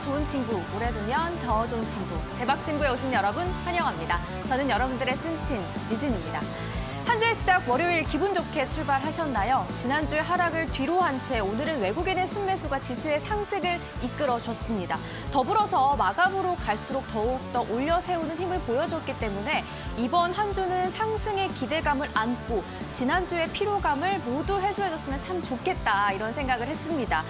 좋은 친구, 오래 두면 더 좋은 친구. 대박 친구에 오신 여러분 환영합니다. 저는 여러분들의 찐친 미진입니다. 한 주의 시작 월요일 기분 좋게 출발하셨나요? 지난주에 하락을 뒤로 한 채 오늘은 외국인의 순매수가 지수의 상승을 이끌어줬습니다. 더불어서 마감으로 갈수록 더욱더 올려 세우는 힘을 보여줬기 때문에 이번 한 주는 상승의 기대감을 안고 지난주의 피로감을 모두 해소해줬으면 참 좋겠다 이런 생각을 했습니다.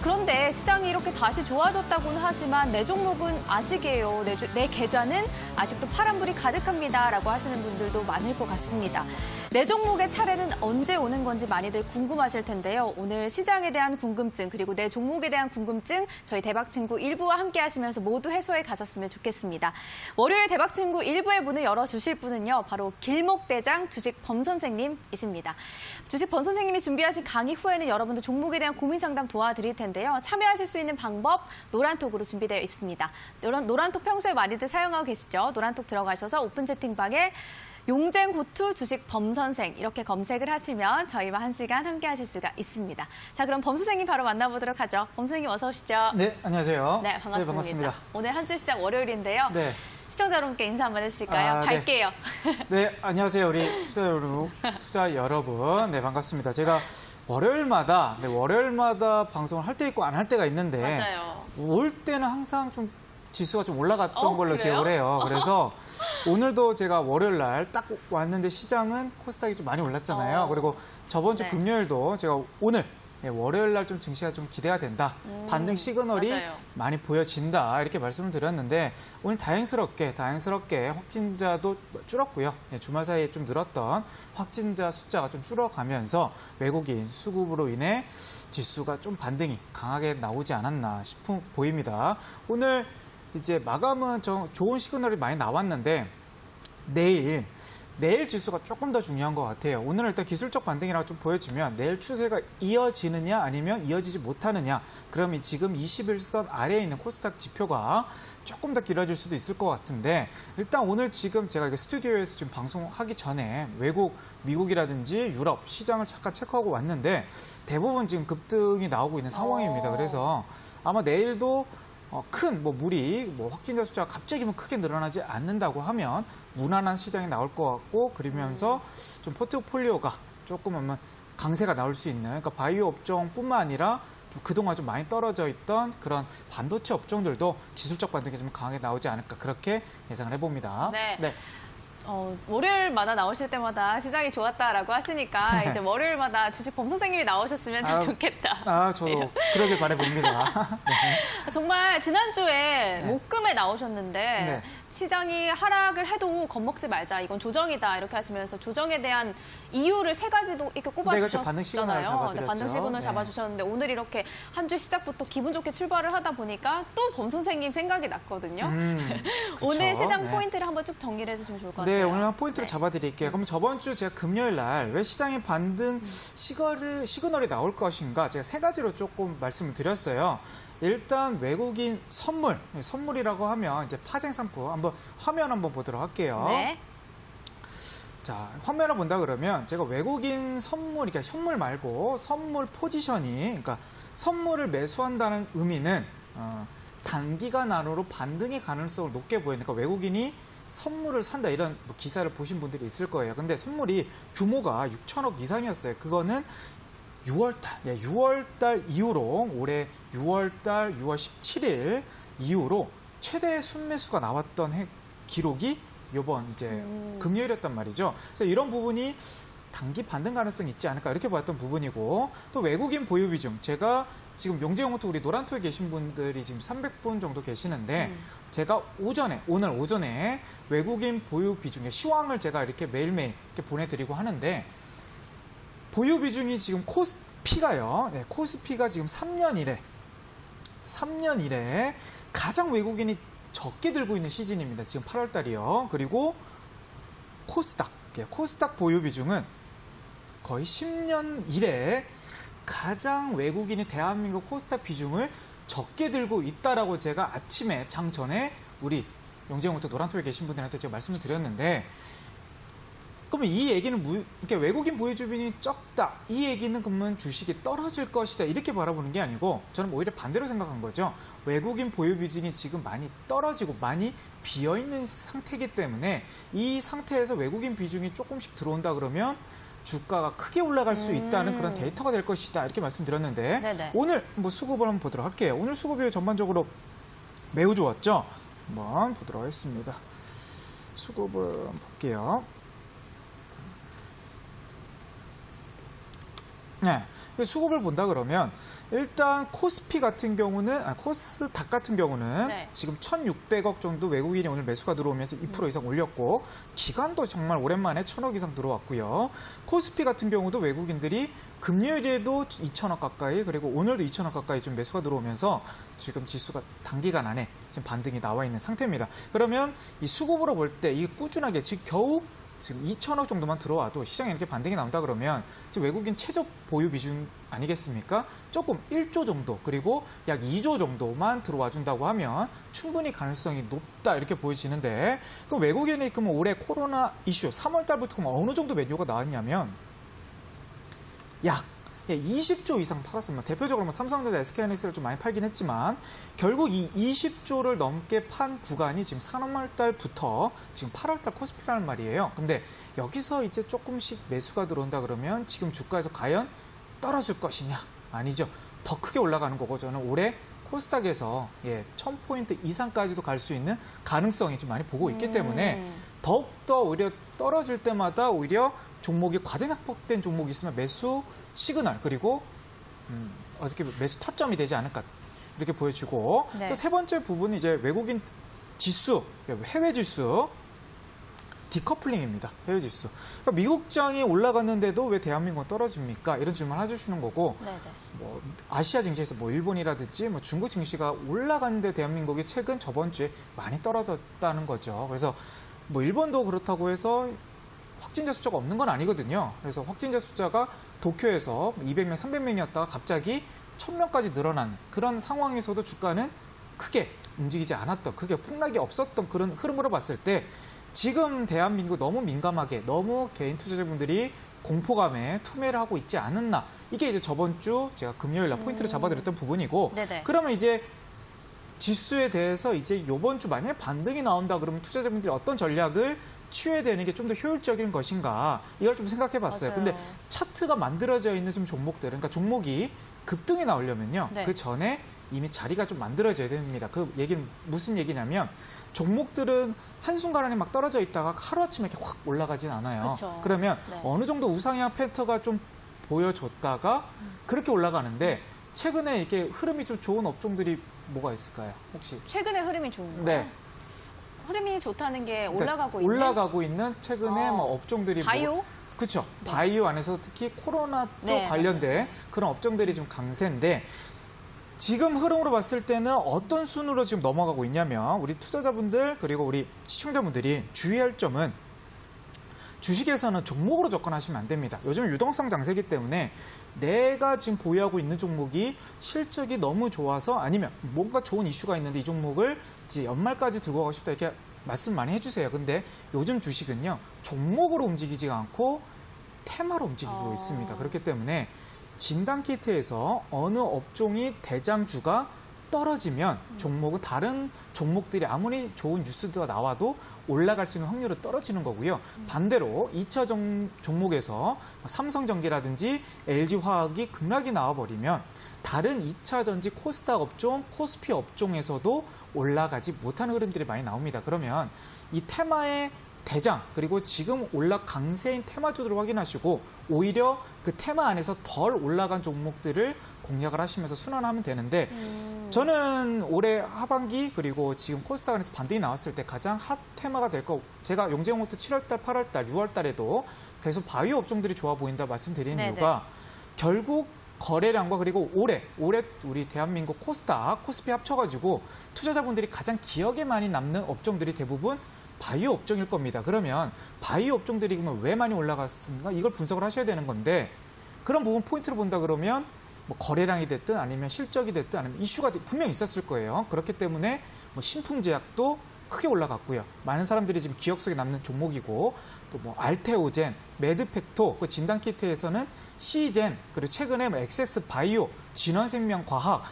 그런데 시장이 이렇게 다시 좋아졌다고는 하지만 내 종목은 아직이에요. 내 계좌는 아직도 파란불이 가득합니다라고 하시는 분들도 많을 것 같습니다. 내 종목의 차례는 언제 오는 건지 많이들 궁금하실 텐데요. 오늘 시장에 대한 궁금증 그리고 내 종목에 대한 궁금증 저희 대박친구 1부와 함께 하시면서 모두 해소해 가셨으면 좋겠습니다. 월요일 대박친구 1부의 문을 열어주실 분은요. 바로 길목대장 주식범 선생님이십니다. 주식범 선생님이 준비하신 강의 후에는 여러분들 종목에 대한 고민 상담 도와드릴 텐데요. 참여하실 수 있는 방법 노란톡으로 준비되어 있습니다. 노란톡 평소에 많이들 사용하고 계시죠? 노란톡 들어가셔서 오픈 채팅방에 용쟁고투 주식 범선생 이렇게 검색을 하시면 저희와 1시간 함께 하실 수가 있습니다. 자, 그럼 범 선생님 바로 만나보도록 하죠. 범 선생님 어서 오시죠. 네, 안녕하세요. 네, 반갑습니다. 네, 반갑습니다. 오늘 한 주 시작 월요일인데요. 네. 시청자 여러분께 인사 한번 해주실까요? 갈게요. 네, 안녕하세요. 우리 투자 여러분. 네, 반갑습니다. 제가 월요일마다 방송을 할 때 있고 안 할 때가 있는데 맞아요. 올 때는 항상 좀 지수가 좀 올라갔던 걸로 그래요? 기억을 해요. 그래서 오늘도 제가 월요일 날 딱 왔는데 시장은 코스닥이 좀 많이 올랐잖아요. 그리고 저번 주 네. 금요일도 제가 오늘 월요일 날 좀 증시가 좀 기대가 된다. 반등 시그널이 맞아요. 많이 보여진다. 이렇게 말씀을 드렸는데 오늘 다행스럽게 확진자도 줄었고요. 주말 사이에 좀 늘었던 확진자 숫자가 좀 줄어가면서 외국인 수급으로 인해 지수가 좀 반등이 강하게 나오지 않았나 보입니다. 오늘 이제 마감은 좋은 시그널이 많이 나왔는데 내일 지수가 조금 더 중요한 것 같아요. 오늘은 일단 기술적 반등이라고 좀 보여지면 내일 추세가 이어지느냐 아니면 이어지지 못하느냐. 그러면 지금 21선 아래에 있는 코스닥 지표가 조금 더 길어질 수도 있을 것 같은데 일단 오늘 지금 제가 스튜디오에서 지금 방송하기 전에 외국, 미국이라든지 유럽 시장을 잠깐 체크하고 왔는데 대부분 지금 급등이 나오고 있는 상황입니다. 그래서 아마 내일도 큰 무리, 확진자 숫자가 갑자기 크게 늘어나지 않는다고 하면 무난한 시장이 나올 것 같고 그러면서 좀 포트폴리오가 조금 강세가 나올 수 있는 그러니까 바이오 업종뿐만 아니라 그동안 좀 많이 떨어져 있던 그런 반도체 업종들도 기술적 반등이 좀 강하게 나오지 않을까 그렇게 예상을 해봅니다. 네. 월요일마다 나오실 때마다 시장이 좋았다라고 하시니까 네. 이제 월요일마다 주식 범 선생님이 나오셨으면 참 좋겠다. 저도 그러길 바라봅니다. 네. 정말 지난주에 목금에 나오셨는데 네. 시장이 하락을 해도 겁먹지 말자. 이건 조정이다. 이렇게 하시면서 조정에 대한 이유를 3가지도 이렇게 그렇죠. 반등 시그널을 꼽아주셨잖아요. 잡아드렸죠. 반등 시그널 네. 잡아주셨는데 오늘 이렇게 한 주 시작부터 기분 좋게 출발을 하다 보니까 또 범 선생님 생각이 났거든요. 그쵸. 오늘 시장 네. 포인트를 한번 쭉 정리를 해주시면 좋을 것 같아요. 네, 오늘 한 포인트를 잡아드릴게요. 그럼 저번 주 제가 금요일 날 왜 시장의 반등 시그널이 나올 것인가 제가 3가지로 조금 말씀을 드렸어요. 일단 외국인 선물이라고 하면 이제 파생 상품 한번 화면 한번 보도록 할게요. 네. 자, 화면을 본다 그러면 제가 외국인 선물, 그러니까 현물 말고 선물 포지셔닝, 그러니까 선물을 매수한다는 의미는 단기간 안으로 반등의 가능성을 높게 보이니까 외국인이 선물을 산다 이런 기사를 보신 분들이 있을 거예요. 근데 선물이 규모가 6천억 이상이었어요. 그거는 6월달 이후로 올해 6월달 6월 17일 이후로 최대 순매수가 나왔던 기록이 이번 이제 금요일이었단 말이죠. 그래서 이런 부분이 단기 반등 가능성이 있지 않을까 이렇게 봤던 부분이고 또 외국인 보유 비중 제가 지금 용재용호투 우리 노란톡에 계신 분들이 지금 300분 정도 계시는데 제가 오늘 오전에 외국인 보유 비중의 시황을 제가 이렇게 매일매일 이렇게 보내드리고 하는데 보유 비중이 지금 코스피가요. 네, 코스피가 지금 3년 이래 가장 외국인이 적게 들고 있는 시즌입니다. 지금 8월 달이요. 그리고 코스닥 보유 비중은 거의 10년 이래 가장 외국인이 대한민국 코스닥 비중을 적게 들고 있다라고 제가 아침에 장 전에 우리 용재용호투 노란톡에 계신 분들한테 제가 말씀을 드렸는데 그러면 이 얘기는 이렇게 외국인 보유 주식이 적다. 이 얘기는 그러면 주식이 떨어질 것이다. 이렇게 바라보는 게 아니고 저는 오히려 반대로 생각한 거죠. 외국인 보유 비중이 지금 많이 떨어지고 많이 비어있는 상태이기 때문에 이 상태에서 외국인 비중이 조금씩 들어온다 그러면 주가가 크게 올라갈 수 있다는 그런 데이터가 될 것이다. 이렇게 말씀드렸는데 네네. 오늘 뭐 수급을 한번 보도록 할게요. 오늘 수급 비율 전반적으로 매우 좋았죠. 한번 보도록 하겠습니다. 수급을 한번 볼게요. 네, 수급을 본다 그러면 일단 코스피 같은 경우는 코스닥 같은 경우는 네. 지금 1,600억 정도 외국인이 오늘 매수가 들어오면서 2% 이상 올렸고 기관도 정말 오랜만에 1,000억 이상 들어왔고요. 코스피 같은 경우도 외국인들이 금요일에도 2,000억 가까이 그리고 오늘도 2,000억 가까이 좀 매수가 들어오면서 지금 지수가 단기간 안에 지금 반등이 나와 있는 상태입니다. 그러면 이 수급으로 볼 때 이게 꾸준하게 지금 겨우 지금 2,000억 정도만 들어와도 시장에 이렇게 반등이 나온다 그러면 지금 외국인 최저 보유 비중 아니겠습니까? 조금 1조 정도 그리고 약 2조 정도만 들어와 준다고 하면 충분히 가능성이 높다 이렇게 보여지는데 그럼 외국인이 그러면 올해 코로나 이슈 3월 달부터 어느 정도 매도가 나왔냐면 약 20조 이상 팔았습니다. 대표적으로 삼성전자, SK하이닉스를 좀 많이 팔긴 했지만 결국 이 20조를 넘게 판 구간이 지금 3월 달부터 지금 8월 달 코스피라는 말이에요. 근데 여기서 이제 조금씩 매수가 들어온다 그러면 지금 주가에서 과연 떨어질 것이냐? 아니죠. 더 크게 올라가는 거고 저는 올해 코스닥에서 1,000포인트 이상까지도 갈 수 있는 가능성이 지금 많이 보고 있기 때문에 더욱더 오히려 떨어질 때마다 오히려 종목이 과대낙폭된 종목이 있으면 매수 시그널 그리고 어떻게 매수 타점이 되지 않을까 이렇게 보여지고 네. 또 세 번째 부분이 이제 외국인 지수, 해외 지수 디커플링입니다. 해외 지수. 그러니까 미국장이 올라갔는데도 왜 대한민국은 떨어집니까? 이런 질문 해주시는 거고 네네. 뭐 아시아 증시에서 뭐 일본이라든지 뭐 중국 증시가 올라갔는데 대한민국이 최근 저번 주에 많이 떨어졌다는 거죠. 그래서 뭐 일본도 그렇다고 해서 확진자 숫자가 없는 건 아니거든요. 그래서 확진자 숫자가 도쿄에서 200명, 300명이었다가 갑자기 1000명까지 늘어난 그런 상황에서도 주가는 크게 움직이지 않았던, 크게 폭락이 없었던 그런 흐름으로 봤을 때 지금 대한민국 너무 민감하게 너무 개인 투자자분들이 공포감에 투매를 하고 있지 않았나. 이게 이제 저번 주 제가 금요일 날 포인트를 잡아드렸던 부분이고 네네. 그러면 이제 지수에 대해서 이제 이번 주 만약에 반등이 나온다 그러면 투자자분들이 어떤 전략을 취해야 되는 게 좀 더 효율적인 것인가 이걸 좀 생각해 봤어요. 맞아요. 근데 차트가 만들어져 있는 좀 종목들, 그러니까 종목이 급등이 나오려면요. 네. 그 전에 이미 자리가 좀 만들어져야 됩니다. 그 얘기는 무슨 얘기냐면 종목들은 한순간에 막 떨어져 있다가 하루아침에 이렇게 확 올라가진 않아요. 그쵸. 그러면 네. 어느 정도 우상향 패턴가 좀 보여줬다가 그렇게 올라가는데 최근에 이렇게 흐름이 좀 좋은 업종들이 뭐가 있을까요? 혹시? 최근에 흐름이 좋은 거예요? 네. 흐름이 좋다는 게 그러니까 올라가고 있는 올라가고 있는 최근에 뭐 업종들이 바이오? 그렇죠. 바이오 안에서 특히 코로나 쪽 네, 관련된 그런 업종들이 좀 강세인데 지금 흐름으로 봤을 때는 어떤 순으로 지금 넘어가고 있냐면 우리 투자자분들 그리고 우리 시청자분들이 주의할 점은 주식에서는 종목으로 접근하시면 안 됩니다. 요즘 유동성 장세이기 때문에 내가 지금 보유하고 있는 종목이 실적이 너무 좋아서 아니면 뭔가 좋은 이슈가 있는데 이 종목을 이제 연말까지 들고 가고 싶다 이렇게 말씀 많이 해주세요. 근데 요즘 주식은요 종목으로 움직이지가 않고 테마로 움직이고 있습니다. 그렇기 때문에 진단키트에서 어느 업종이 대장주가 떨어지면 종목은 다른 종목들이 아무리 좋은 뉴스가 나와도 올라갈 수 있는 확률은 떨어지는 거고요. 반대로 2차 종목에서 삼성전기라든지 LG화학이 급락이 나와버리면 다른 2차 전지 코스닥 업종, 코스피 업종에서도 올라가지 못하는 흐름들이 많이 나옵니다. 그러면 이 테마의 대장 그리고 지금 강세인 테마주들을 확인하시고 오히려 그 테마 안에서 덜 올라간 종목들을 공략을 하시면서 순환하면 되는데 저는 올해 하반기 그리고 지금 코스닥 안에서 반등이 나왔을 때 가장 핫 테마가 될 거 제가 용재용호트 7월달, 8월달, 6월달에도 계속 바이오 업종들이 좋아 보인다 말씀드리는 네네. 이유가 결국 거래량과 그리고 올해 우리 대한민국 코스닥, 코스피 합쳐가지고 투자자분들이 가장 기억에 많이 남는 업종들이 대부분 바이오 업종일 겁니다. 그러면 바이오 업종들이 그러면 왜 많이 올라갔습니까? 이걸 분석을 하셔야 되는 건데 그런 부분 포인트를 본다 그러면 뭐 거래량이 됐든 아니면 실적이 됐든 아니면 이슈가 분명히 있었을 거예요. 그렇기 때문에 뭐 신풍제약도 크게 올라갔고요. 많은 사람들이 지금 기억 속에 남는 종목이고 또 뭐 알테오젠, 매드팩토, 그 진단 키트에서는 시젠, 그리고 최근에 뭐 엑세스 바이오, 진원생명과학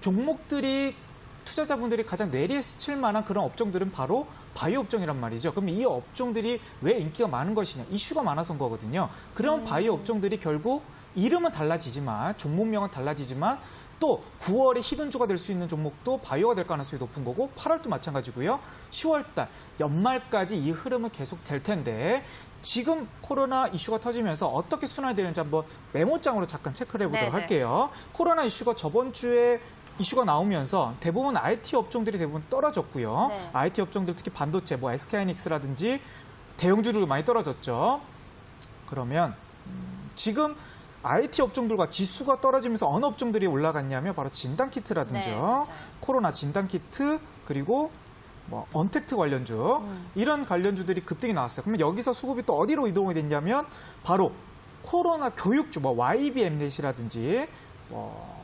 종목들이 투자자분들이 가장 뇌리에 스칠 만한 그런 업종들은 바로 바이오 업종이란 말이죠. 그럼 이 업종들이 왜 인기가 많은 것이냐? 이슈가 많아서인 거거든요. 그런 바이오 업종들이 결국 이름은 달라지지만 종목명은 달라지지만 또 9월에 히든주가 될 수 있는 종목도 바이오가 될 가능성이 높은 거고 8월도 마찬가지고요. 10월달 연말까지 이 흐름은 계속 될 텐데 지금 코로나 이슈가 터지면서 어떻게 순환되는지 한번 메모장으로 잠깐 체크를 해보도록 네네. 할게요. 코로나 이슈가 저번 주에 이슈가 나오면서 대부분 IT 업종들이 대부분 떨어졌고요. 네. IT 업종들 특히 반도체, 뭐 SK하이닉스라든지 대형주들도 많이 떨어졌죠. 그러면 지금 IT 업종들과 지수가 떨어지면서 어느 업종들이 올라갔냐면 바로 진단키트라든지 네, 맞아요. 코로나 진단키트 그리고 뭐 언택트 관련주 이런 관련주들이 급등이 나왔어요. 그러면 여기서 수급이 또 어디로 이동이 됐냐면 바로 코로나 교육주 뭐 YBM넷이라든지 뭐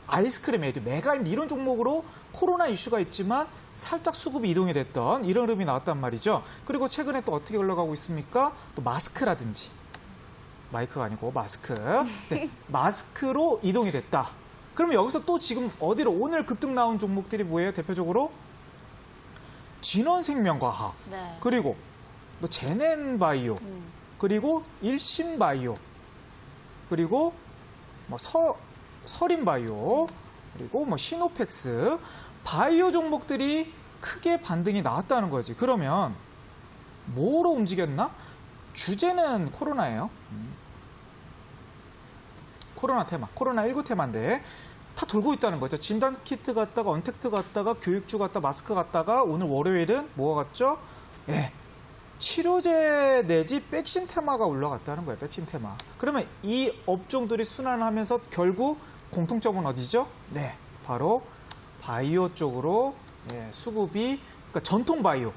아이스크림 에이드, 메가인 이런 종목으로 코로나 이슈가 있지만 살짝 수급이 이동이 됐던 이런 흐름이 나왔단 말이죠. 그리고 최근에 또 어떻게 올라가고 있습니까? 또 마스크라든지 마이크가 아니고 마스크. 네, 마스크로 이동이 됐다. 그러면 여기서 또 지금 어디로 오늘 급등 나온 종목들이 뭐예요? 대표적으로 진원생명과학, 네. 그리고 뭐 제넨바이오, 그리고 일신바이오, 그리고 뭐 서린바이오, 그리고 뭐 시노펙스 바이오 종목들이 크게 반등이 나왔다는 거지. 그러면 뭐로 움직였나? 주제는 코로나예요. 코로나 테마, 코로나19 테마인데 다 돌고 있다는 거죠. 진단키트 갔다가 언택트 갔다가 교육주 갔다 마스크 갔다가 오늘 월요일은 뭐가 갔죠? 예, 치료제 내지 백신 테마가 올라갔다는 거예요. 백신 테마. 그러면 이 업종들이 순환하면서 결국 공통점은 어디죠? 네, 바로 바이오 쪽으로 수급이 그러니까 전통 바이오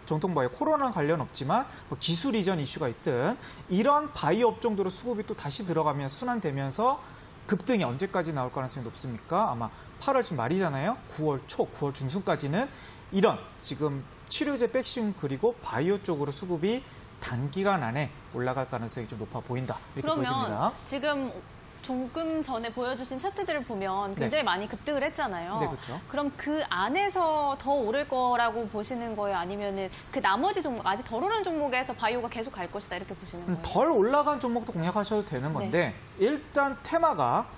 코로나 관련 없지만 뭐 기술 이전 이슈가 있든 이런 바이오 업종들로 수급이 또 다시 들어가면 순환되면서 급등이 언제까지 나올 가능성이 높습니까? 아마 8월 지금 말이잖아요. 9월 초, 9월 중순까지는 이런 지금 치료제 백신 그리고 바이오 쪽으로 수급이 단기간 안에 올라갈 가능성이 좀 높아 보인다. 이렇게 그러면 보여집니다. 지금 조금 전에 보여주신 차트들을 보면 굉장히 많이 급등을 했잖아요. 네, 그렇죠. 그럼 그 안에서 더 오를 거라고 보시는 거예요? 아니면은 그 나머지 종목, 아직 덜 오른 종목에서 바이오가 계속 갈 것이다 이렇게 보시는 거예요? 덜 올라간 종목도 공략하셔도 되는 건데 일단 테마가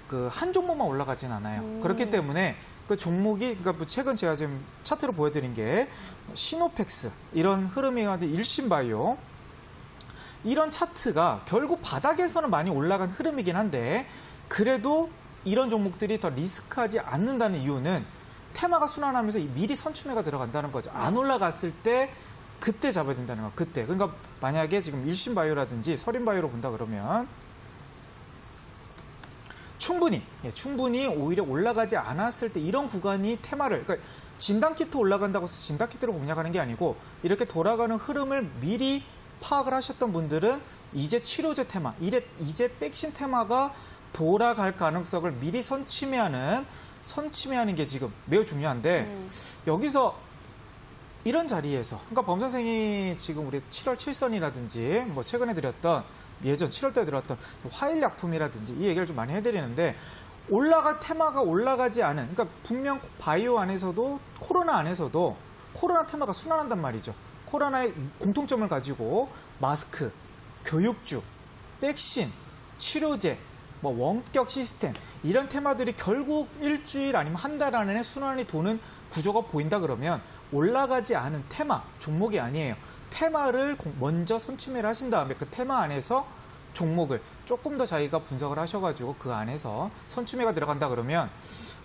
그 한 종목만 올라가진 않아요. 그렇기 때문에 그 종목이 그러니까 뭐 최근 제가 지금 차트로 보여드린 게 시노펙스 이런 흐름이 가는 일신바이오 이런 차트가 결국 바닥에서는 많이 올라간 흐름이긴 한데 그래도 이런 종목들이 더 리스크하지 않는다는 이유는 테마가 순환하면서 미리 선추매가 들어간다는 거죠. 안 올라갔을 때 그때 잡아야 된다는 거. 그때. 그러니까 만약에 지금 일신바이오라든지 서린바이오로 본다 그러면 충분히 오히려 올라가지 않았을 때 이런 구간이 테마를 그러니까 진단키트 올라간다고 해서 진단키트로 공략하는 게 아니고 이렇게 돌아가는 흐름을 미리 파악을 하셨던 분들은 이제 치료제 테마, 이제 백신 테마가 돌아갈 가능성을 미리 선취매하는 게 지금 매우 중요한데 여기서 이런 자리에서 그러니까 범 선생이 지금 우리 7월 7선이라든지 뭐 최근에 드렸던 예전 7월 때 들었던 화일약품이라든지 이 얘기를 좀 많이 해드리는데 테마가 올라가지 않은 그러니까 분명 바이오 안에서도 코로나 안에서도 코로나 테마가 순환한단 말이죠. 코로나의 공통점을 가지고 마스크, 교육주, 백신, 치료제, 뭐 원격 시스템 이런 테마들이 결국 일주일 아니면 한 달 안에 순환이 도는 구조가 보인다 그러면 올라가지 않은 테마, 종목이 아니에요. 테마를 먼저 선취매를 하신 다음에 그 테마 안에서 종목을 조금 더 자기가 분석을 하셔가지고 그 안에서 선취매가 들어간다 그러면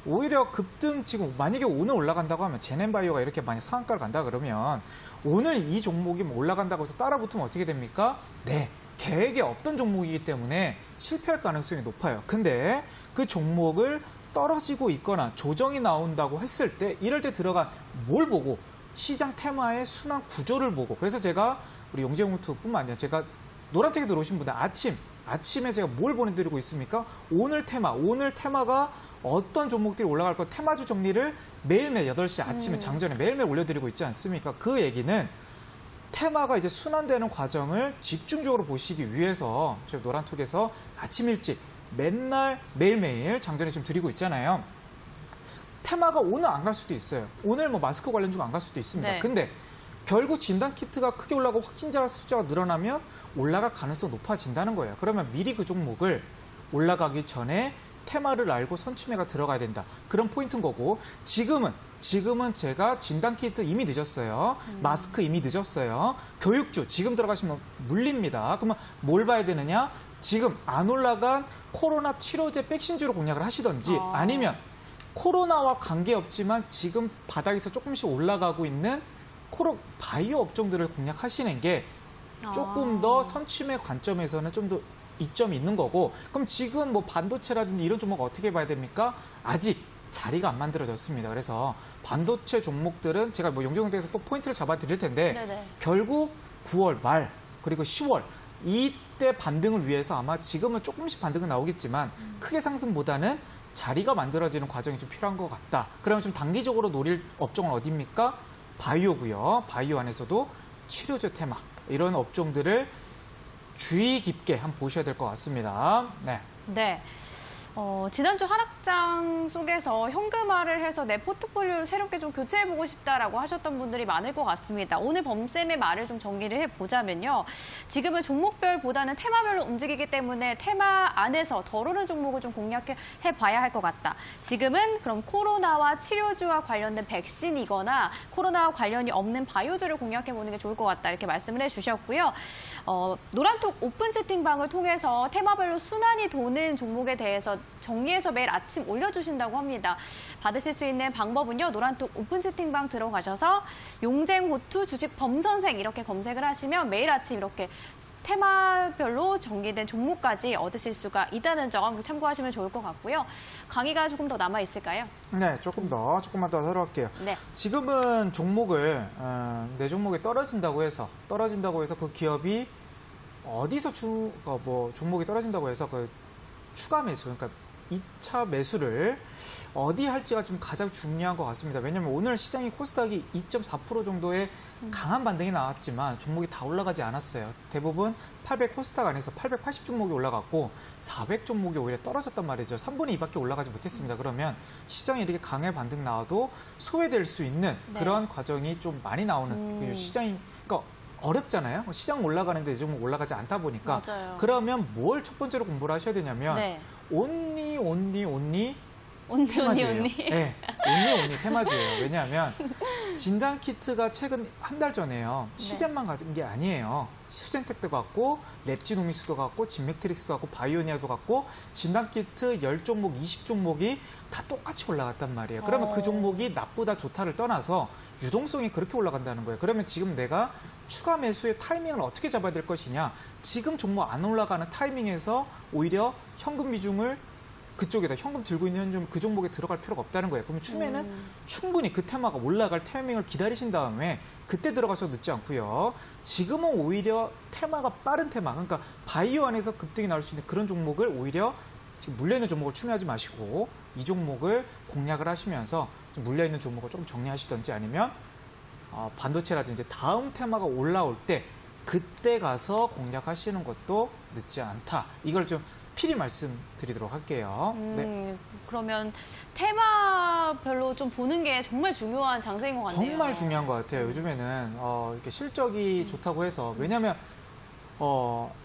오히려 급등 지금 만약에 오늘 올라간다고 하면 제넨바이오가 이렇게 만약 상한가를 간다 그러면 오늘 이 종목이 올라간다고 해서 따라 붙으면 어떻게 됩니까? 네, 계획에 없던 종목이기 때문에 실패할 가능성이 높아요. 근데 그 종목을 떨어지고 있거나 조정이 나온다고 했을 때 이럴 때 들어간 뭘 보고 시장 테마의 순환 구조를 보고 그래서 제가 우리 용재무투뿐만 아니라 제가 노란택에 들어오신 분들 아침 아침에 제가 뭘 보내드리고 있습니까? 오늘 테마가 어떤 종목들이 올라갈 거 테마주 정리를 매일매일 8시 아침에 장전에 매일매일 올려드리고 있지 않습니까? 그 얘기는 테마가 이제 순환되는 과정을 집중적으로 보시기 위해서 저희 노란톡에서 아침 일찍 맨날 매일매일 장전에 지금 드리고 있잖아요. 테마가 오늘 안 갈 수도 있어요. 오늘 뭐 마스크 관련 좀 안 갈 수도 있습니다. 네. 근데 결국 진단키트가 크게 올라가고 확진자 숫자가 늘어나면 올라갈 가능성이 높아진다는 거예요. 그러면 미리 그 종목을 올라가기 전에 테마를 알고 선취매가 들어가야 된다. 그런 포인트인 거고 지금은 제가 진단키트 이미 늦었어요. 마스크 이미 늦었어요. 교육주 지금 들어가시면 물립니다. 그러면 뭘 봐야 되느냐? 지금 안 올라간 코로나 치료제 백신주로 공략을 하시던지 아니면 코로나와 관계없지만 지금 바닥에서 조금씩 올라가고 있는 바이오 업종들을 공략하시는 게 조금 더 선취매 관점에서는 좀 더 이점이 있는 거고 그럼 지금 뭐 반도체라든지 이런 종목 어떻게 봐야 됩니까? 아직 자리가 안 만들어졌습니다. 그래서 반도체 종목들은 제가 뭐 용종대에서 또 포인트를 잡아 드릴 텐데 네네. 결국 9월 말 그리고 10월 이때 반등을 위해서 아마 지금은 조금씩 반등은 나오겠지만 크게 상승보다는 자리가 만들어지는 과정이 좀 필요한 것 같다. 그러면 좀 단기적으로 노릴 업종은 어디입니까? 바이오고요. 바이오 안에서도 치료제 테마 이런 업종들을 주의 깊게 한번 보셔야 될 것 같습니다. 네. 네. 지난주 하락장 속에서 현금화를 해서 내 포트폴리오를 새롭게 좀 교체해보고 싶다라고 하셨던 분들이 많을 것 같습니다. 오늘 범쌤의 말을 좀 정리를 해보자면요. 지금은 종목별보다는 테마별로 움직이기 때문에 테마 안에서 덜 오른 종목을 좀 공략해봐야 할 것 같다. 지금은 그럼 코로나와 치료주와 관련된 백신이거나 코로나와 관련이 없는 바이오주를 공략해보는 게 좋을 것 같다. 이렇게 말씀을 해주셨고요. 노란톡 오픈 채팅방을 통해서 테마별로 순환이 도는 종목에 대해서 정리해서 매일 아침 올려주신다고 합니다. 받으실 수 있는 방법은요. 노란톡 오픈 채팅방 들어가셔서 용쟁호투 주식 범선생 이렇게 검색을 하시면 매일 아침 이렇게 테마별로 정리된 종목까지 얻으실 수가 있다는 점 참고하시면 좋을 것 같고요. 강의가 조금 더 남아 있을까요? 네, 조금만 더 하도록 할게요. 네. 지금은 종목을 내 종목이 떨어진다고 해서 그 기업이 어디서 종목이 떨어진다고 해서 그 추가 매수, 그러니까 2차 매수를 어디 할지가 좀 가장 중요한 것 같습니다. 왜냐하면 오늘 시장이 코스닥이 2.4% 정도의 강한 반등이 나왔지만 종목이 다 올라가지 않았어요. 대부분 800 코스닥 안에서 880 종목이 올라갔고 400 종목이 오히려 떨어졌단 말이죠. 3분의 2밖에 올라가지 못했습니다. 그러면 시장이 이렇게 강한 반등 나와도 소외될 수 있는 그런 과정이 좀 많이 나오는 그 시장이 그러니까 어렵잖아요. 시장 올라가는데 이 종목 올라가지 않다 보니까. 맞아요. 그러면 뭘 첫 번째로 공부를 하셔야 되냐면 네. 온리 온니 테마주예요. 네, 온리 테마주예요. 왜냐하면 진단키트가 최근 한 달 전에요. 시젠만 가진 게 아니에요. 수젠텍도 갖고 랩지노믹스도 갖고 진매트릭스도 갖고 바이오니아도 갖고 진단키트 10종목, 20종목이 다 똑같이 올라갔단 말이에요. 그러면 그 종목이 나쁘다 좋다를 떠나서 유동성이 그렇게 올라간다는 거예요. 그러면 지금 내가 추가 매수의 타이밍을 어떻게 잡아야 될 것이냐. 지금 종목 안 올라가는 타이밍에서 오히려 현금 비중을 그쪽에다 현금 들고 있는 현금 그 종목에 들어갈 필요가 없다는 거예요. 그러면 추매는 충분히 그 테마가 올라갈 타이밍을 기다리신 다음에 그때 들어가셔도 늦지 않고요. 지금은 오히려 테마가 빠른 테마, 그러니까 바이오 안에서 급등이 나올 수 있는 그런 종목을 오히려 지금 물려있는 종목을 추매하지 마시고 이 종목을 공략을 하시면서 좀 물려있는 종목을 조금 정리하시든지 아니면 반도체라든지 다음 테마가 올라올 때 그때 가서 공략하시는 것도 늦지 않다. 이걸 좀 필히 말씀드리도록 할게요. 네. 그러면 테마별로 좀 보는 게 정말 중요한 장세인 것 같네요. 정말 중요한 것 같아요. 요즘에는 이렇게 실적이 좋다고 해서 왜냐하면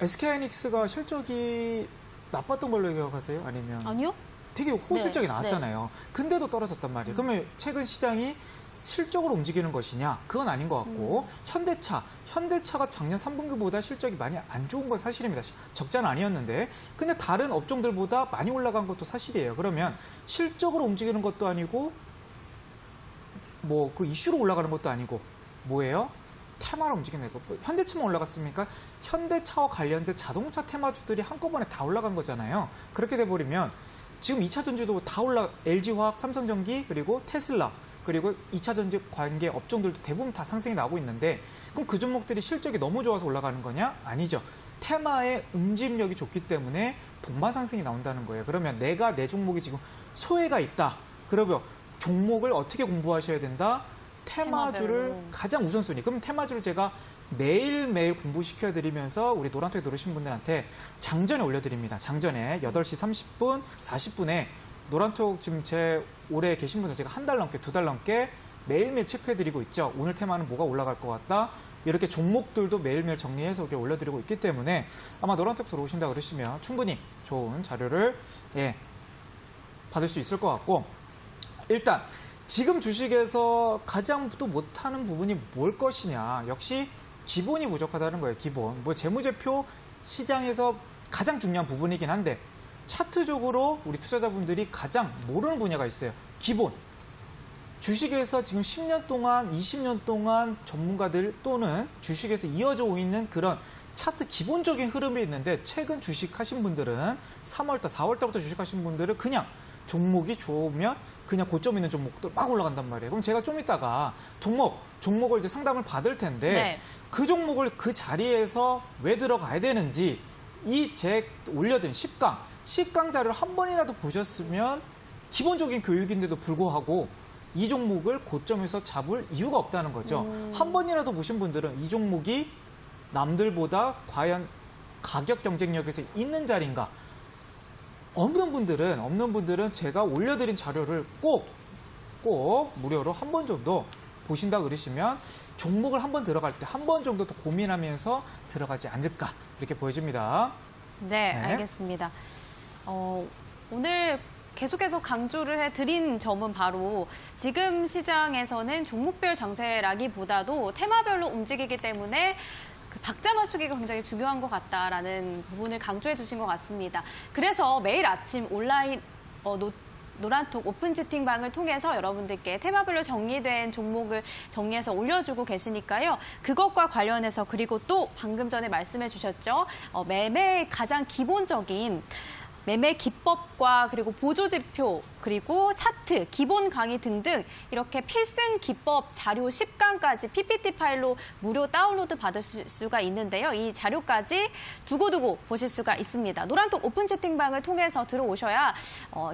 SK하이닉스가 실적이 나빴던 걸로 기억하세요? 아니면 아니요? 되게 호실적이 나왔잖아요. 근데도 떨어졌단 말이에요. 그러면 최근 시장이 실적으로 움직이는 것이냐? 그건 아닌 것 같고 현대차가 작년 3분기보다 실적이 많이 안 좋은 건 사실입니다. 적자는 아니었는데 근데 다른 업종들보다 많이 올라간 것도 사실이에요. 그러면 실적으로 움직이는 것도 아니고 뭐 그 이슈로 올라가는 것도 아니고 뭐예요? 테마로 움직이는 거. 현대차만 올라갔습니까? 현대차와 관련된 자동차 테마주들이 한꺼번에 다 올라간 거잖아요. 그렇게 돼버리면 지금 2차 전지도 다 LG화학, 삼성전기 그리고 테슬라 그리고 2차 전지 관계 업종들도 대부분 다 상승이 나오고 있는데 그럼 그 종목들이 실적이 너무 좋아서 올라가는 거냐? 아니죠. 테마의 응집력이 좋기 때문에 동반 상승이 나온다는 거예요. 그러면 내가 내 종목이 지금 소외가 있다. 그러면 종목을 어떻게 공부하셔야 된다? 테마주를 테마별로. 가장 우선순위. 그럼 테마주를 제가 매일매일 공부시켜드리면서 우리 노란톡에 들어오신 분들한테 장전에 올려드립니다. 장전에 8시 30분, 40분에 노란톡 지금 제 올해 계신 분들 제가 한 달 넘게, 2달 넘게 매일매일 체크해드리고 있죠. 오늘 테마는 뭐가 올라갈 것 같다. 이렇게 종목들도 매일매일 정리해서 이렇게 올려드리고 있기 때문에 아마 노란톡 들어오신다 그러시면 충분히 좋은 자료를 받을 수 있을 것 같고, 일단 지금 주식에서 가장 또 못하는 부분이 뭘 것이냐. 역시 기본이 부족하다는 거예요. 기본. 뭐 재무제표 시장에서 가장 중요한 부분이긴 한데 차트적으로 우리 투자자분들이 가장 모르는 분야가 있어요. 기본. 주식에서 지금 10년 동안, 20년 동안 전문가들 또는 주식에서 이어져 오 있는 그런 차트 기본적인 흐름이 있는데 최근 주식하신 분들은 3월달, 4월달부터 주식하신 분들은 그냥 종목이 좋으면 그냥 고점 있는 종목들 막 올라간단 말이에요. 그럼 제가 좀 이따가 종목을 이제 상담을 받을 텐데 네. 그 종목을 그 자리에서 왜 들어가야 되는지 이 제 올려드린 10강 자료를 한 번이라도 보셨으면 기본적인 교육인데도 불구하고 이 종목을 고점에서 잡을 이유가 없다는 거죠. 한 번이라도 보신 분들은 이 종목이 남들보다 과연 가격 경쟁력에서 있는 자리인가? 없는 분들은 제가 올려드린 자료를 꼭 무료로 한 번 정도 보신다 그러시면 종목을 한 번 들어갈 때 한 번 정도 더 고민하면서 들어가지 않을까 이렇게 보여집니다. 네, 알겠습니다. 오늘 계속해서 강조를 해드린 점은 바로 지금 시장에서는 종목별 장세라기보다도 테마별로 움직이기 때문에 그 박자 맞추기가 굉장히 중요한 것 같다라는 부분을 강조해 주신 것 같습니다. 그래서 매일 아침 온라인 노란톡 오픈 채팅방을 통해서 여러분들께 테마별로 정리된 종목을 정리해서 올려주고 계시니까요. 그것과 관련해서 그리고 또 방금 전에 말씀해 주셨죠. 매매의 가장 기본적인 매매 기법과 그리고 보조지표, 그리고 차트, 기본 강의 등등 이렇게 필승 기법 자료 10강까지 PPT 파일로 무료 다운로드 받을 수가 있는데요. 이 자료까지 두고두고 보실 수가 있습니다. 노란톡 오픈 채팅방을 통해서 들어오셔야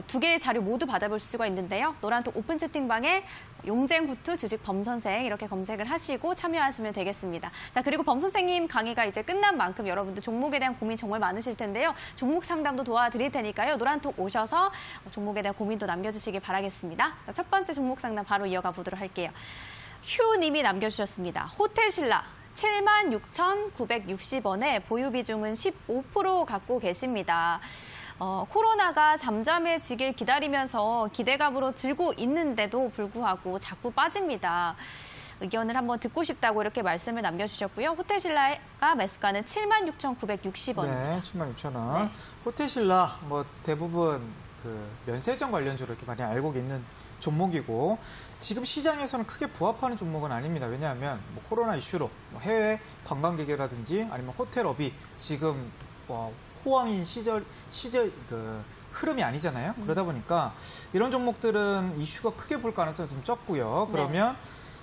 두 개의 자료 모두 받아볼 수가 있는데요. 노란톡 오픈 채팅방에 용쟁후투 주식 범선생 이렇게 검색을 하시고 참여하시면 되겠습니다. 자, 그리고 범선생님 강의가 이제 끝난 만큼 여러분들 종목에 대한 고민 정말 많으실 텐데요. 종목 상담도 도와드릴 테니까요. 노란톡 오셔서 종목에 대한 고민도 남겨주시길 바라겠습니다. 자, 첫 번째 종목 상담 바로 이어가 보도록 할게요. 휴님이 남겨주셨습니다. 호텔신라 76,960원에 보유 비중은 15% 갖고 계십니다. 코로나가 잠잠해지길 기다리면서 기대감으로 들고 있는데도 불구하고 자꾸 빠집니다. 의견을 한번 듣고 싶다고 이렇게 말씀을 남겨주셨고요. 호텔신라가 매수가는 76,960원. 네, 76,000원. 네. 호텔신라 뭐 대부분 그 면세점 관련주로 이렇게 많이 알고 있는 종목이고 지금 시장에서는 크게 부합하는 종목은 아닙니다. 왜냐하면 뭐 코로나 이슈로 뭐 해외 관광객이라든지 아니면 호텔업이 지금 호황인 시절 그 흐름이 아니잖아요. 그러다 보니까 이런 종목들은 이슈가 크게 볼 가능성이 좀 적고요. 그러면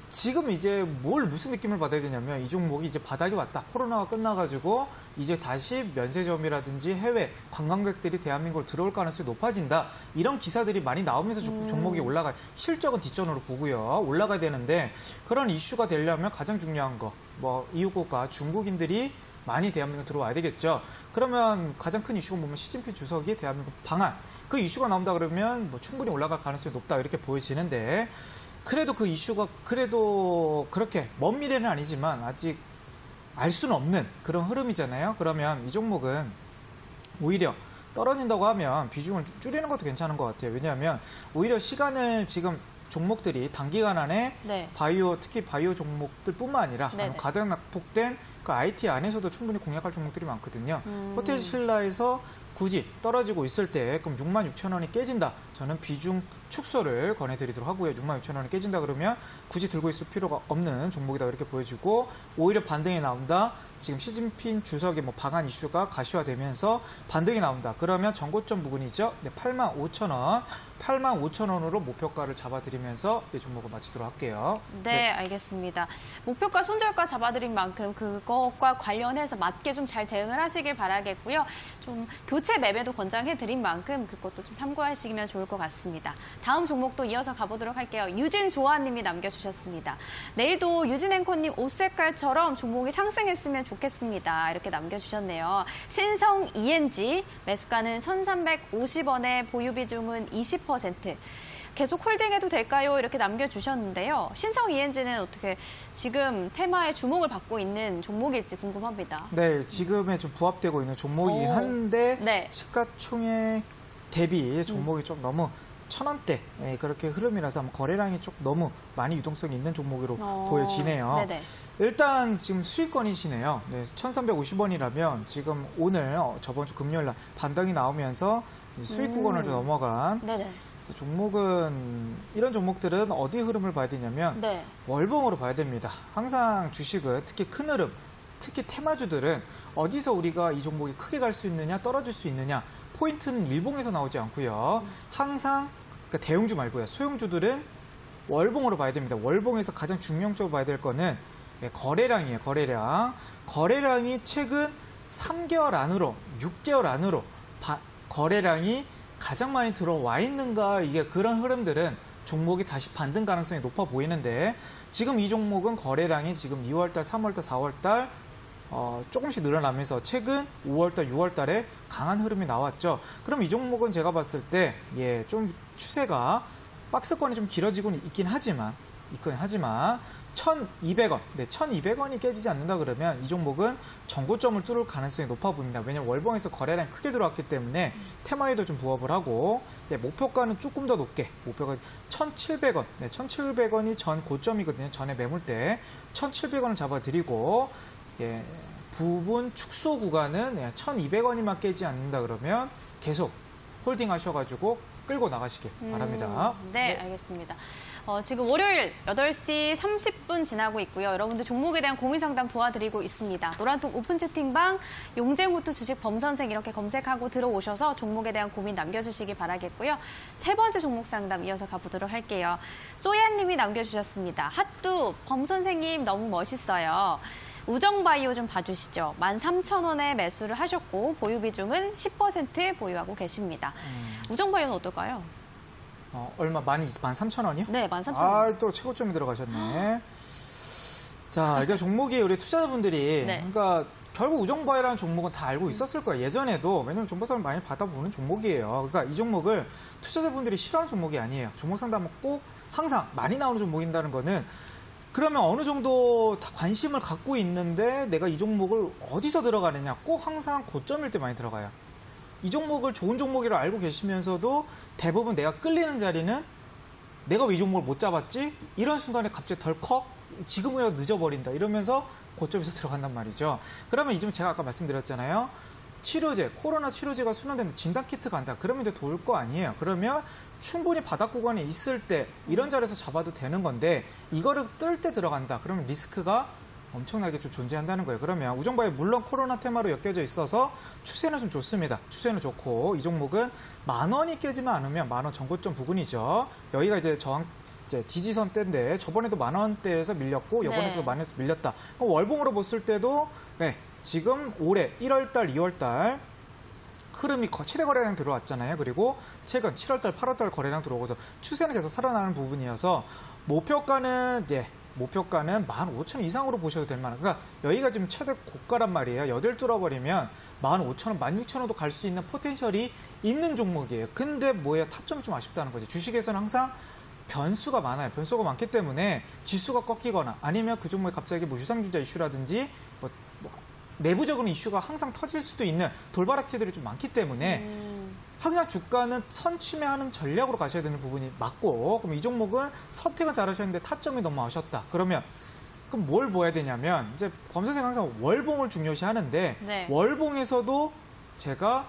지금 이제 무슨 느낌을 받아야 되냐면 이 종목이 이제 바닥이 왔다. 코로나가 끝나가지고 이제 다시 면세점이라든지 해외 관광객들이 대한민국으로 들어올 가능성이 높아진다. 이런 기사들이 많이 나오면서 종목이 올라갈 실적은 뒷전으로 보고요. 올라가야 되는데 그런 이슈가 되려면 가장 중요한 거 뭐 이웃국가 중국인들이 많이 대한민국 들어와야 되겠죠. 그러면 가장 큰 이슈가 보면 시진핑 주석이 대한민국 방한 그 이슈가 나온다 그러면 뭐 충분히 올라갈 가능성이 높다 이렇게 보여지는데 그래도 그 이슈가 그래도 그렇게 먼 미래는 아니지만 아직 알 수는 없는 그런 흐름이잖아요. 그러면 이 종목은 오히려 떨어진다고 하면 비중을 줄이는 것도 괜찮은 것 같아요. 왜냐하면 오히려 시간을 지금 종목들이 단기간 안에 바이오 특히 바이오 종목들뿐만 아니라 가장 낙폭된 그 IT 안에서도 충분히 공략할 종목들이 많거든요. 호텔신라에서 굳이 떨어지고 있을 때 그럼 66,000원이 깨진다. 저는 비중 축소를 권해드리도록 하고요. 66,000원이 깨진다 그러면 굳이 들고 있을 필요가 없는 종목이다 이렇게 보여지고 오히려 반등이 나온다. 지금 시진핑 주석의 뭐 방한 이슈가 가시화되면서 반등이 나온다. 그러면 전고점 부근이죠. 네, 85,000원. 85,000원으로 목표가를 잡아드리면서 이 종목을 마치도록 할게요. 네, 알겠습니다. 목표가, 손절가 잡아드린 만큼 그것과 관련해서 맞게 좀 잘 대응을 하시길 바라겠고요. 좀 교체 매매도 권장해드린 만큼 그것도 좀 참고하시면 좋을 것 같습니다. 다음 종목도 이어서 가보도록 할게요. 유진 조아님이 남겨주셨습니다. 내일도 유진 앵커님 옷 색깔처럼 종목이 상승했으면 좋겠습니다. 이렇게 남겨주셨네요. 신성 ENG 매수가는 1,350원에 보유 비중은 20%. 계속 홀딩해도 될까요? 이렇게 남겨주셨는데요. 신성 ENG는 어떻게 지금 테마에 주목을 받고 있는 종목일지 궁금합니다. 네, 지금에 좀 부합되고 있는 종목이긴 오. 한데 네. 시가총액 대비 종목이 좀 너무 1,000원대 그렇게 흐름이라서 거래량이 좀 너무 많이 유동성이 있는 종목으로 보여지네요. 네네. 일단 지금 수익권이시네요. 네, 1,350원이라면 지금 오늘 저번 주 금요일 날 반등이 나오면서 수익 구간을 좀 넘어간 네네. 그래서 종목은 이런 종목들은 어디 흐름을 봐야 되냐면 네. 월봉으로 봐야 됩니다. 항상 주식은 특히 큰 흐름, 특히 테마주들은 어디서 우리가 이 종목이 크게 갈 수 있느냐 떨어질 수 있느냐 포인트는 일봉에서 나오지 않고요. 항상 그러니까 대형주 말고요. 소형주들은 월봉으로 봐야 됩니다. 월봉에서 가장 중요적으로 봐야 될 거는 거래량이에요. 거래량. 거래량이 최근 3개월 안으로 6개월 안으로 거래량이 가장 많이 들어와 있는가 이게 그런 흐름들은 종목이 다시 반등 가능성이 높아 보이는데 지금 이 종목은 거래량이 지금 2월달, 3월달, 4월달 조금씩 늘어나면서 최근 5월달, 6월달에 강한 흐름이 나왔죠. 그럼 이 종목은 제가 봤을 때 좀 추세가 박스권이 좀 길어지고 있긴 하지만 1,200원, 1,200원이 깨지지 않는다 그러면 이 종목은 전고점을 뚫을 가능성이 높아 보입니다. 왜냐하면 월봉에서 거래량이 크게 들어왔기 때문에 테마에도 좀 부합을 하고 목표가는 조금 더 높게 목표가 1,700원, 1,700원이 전 고점이거든요. 전에 매물대 1,700원을 잡아드리고 부분 축소 구간은 1,200원이만 깨지 않는다 그러면 계속 홀딩 하셔가지고 끌고 나가시길 바랍니다. 네, 알겠습니다. 지금 월요일 8시 30분 지나고 있고요. 여러분들 종목에 대한 고민 상담 도와드리고 있습니다. 노란통 오픈 채팅방 용쟁호투 주식 범선생 이렇게 검색하고 들어오셔서 종목에 대한 고민 남겨주시기 바라겠고요. 세 번째 종목 상담 이어서 가보도록 할게요. 소야님이 남겨주셨습니다. 핫뚜 범선생님 너무 멋있어요. 우정바이오 좀 봐주시죠. 13,000원에 매수를 하셨고 보유 비중은 10% 보유하고 계십니다. 우정바이오는 어떨까요? 얼마? 13,000원이요? 네, 13,000원. 아, 또 최고점에 들어가셨네. 자, 이게 종목이 우리 투자자분들이 네. 그러니까 결국 우정바이오라는 종목은 다 알고 있었을 거예요. 예전에도 왜냐면 정보상을 많이 받아보는 종목이에요. 그러니까 이 종목을 투자자분들이 싫어하는 종목이 아니에요. 종목 상담은 꼭 항상 많이 나오는 종목인다는 거는 그러면 어느 정도 다 관심을 갖고 있는데 내가 이 종목을 어디서 들어가느냐 꼭 항상 고점일 때 많이 들어가요. 이 종목을 좋은 종목이라 알고 계시면서도 대부분 내가 끌리는 자리는 내가 왜 이 종목을 못 잡았지? 이런 순간에 갑자기 덜컥 지금이라도 늦어버린다 이러면서 고점에서 들어간단 말이죠. 그러면 이쯤 제가 아까 말씀드렸잖아요. 치료제, 코로나 치료제가 순환되면 진단키트 간다. 그러면 이제 돌 거 아니에요. 그러면 충분히 바닥 구간에 있을 때 이런 자리에서 잡아도 되는 건데 이거를 뜰 때 들어간다. 그러면 리스크가 엄청나게 좀 존재한다는 거예요. 그러면 우정바이오 물론 코로나 테마로 엮여져 있어서 추세는 좀 좋습니다. 추세는 좋고 이 종목은 10,000원이 깨지만 않으면 10,000원 전고점 부근이죠. 여기가 이제 지지선 때인데 저번에도 10,000원대에서 밀렸고 이번에도 10,000원에서 밀렸다. 그럼 월봉으로 봤을 때도 지금 올해 1월달, 2월달 흐름이 최대 거래량 들어왔잖아요. 그리고 최근 7월달, 8월달 거래량 들어오고서 추세는 계속 살아나는 부분이어서 목표가는 15,000원 이상으로 보셔도 될 만한. 그러니까 여기가 지금 최대 고가란 말이에요. 여길 뚫어버리면 15,000원, 16,000원도 갈 수 있는 포텐셜이 있는 종목이에요. 근데 타점이 좀 아쉽다는 거지. 주식에서는 항상 변수가 많아요. 변수가 많기 때문에 지수가 꺾이거나 아니면 그 종목에 갑자기 유상증자 이슈라든지 내부적인 이슈가 항상 터질 수도 있는 돌발악재들이 좀 많기 때문에 항상 주가는 선취매하는 전략으로 가셔야 되는 부분이 맞고 그럼 이 종목은 선택은 잘하셨는데 타점이 너무 아셨다. 그러면 그럼 뭘 봐야 되냐면 이제 범선생 항상 월봉을 중요시 하는데 네. 월봉에서도 제가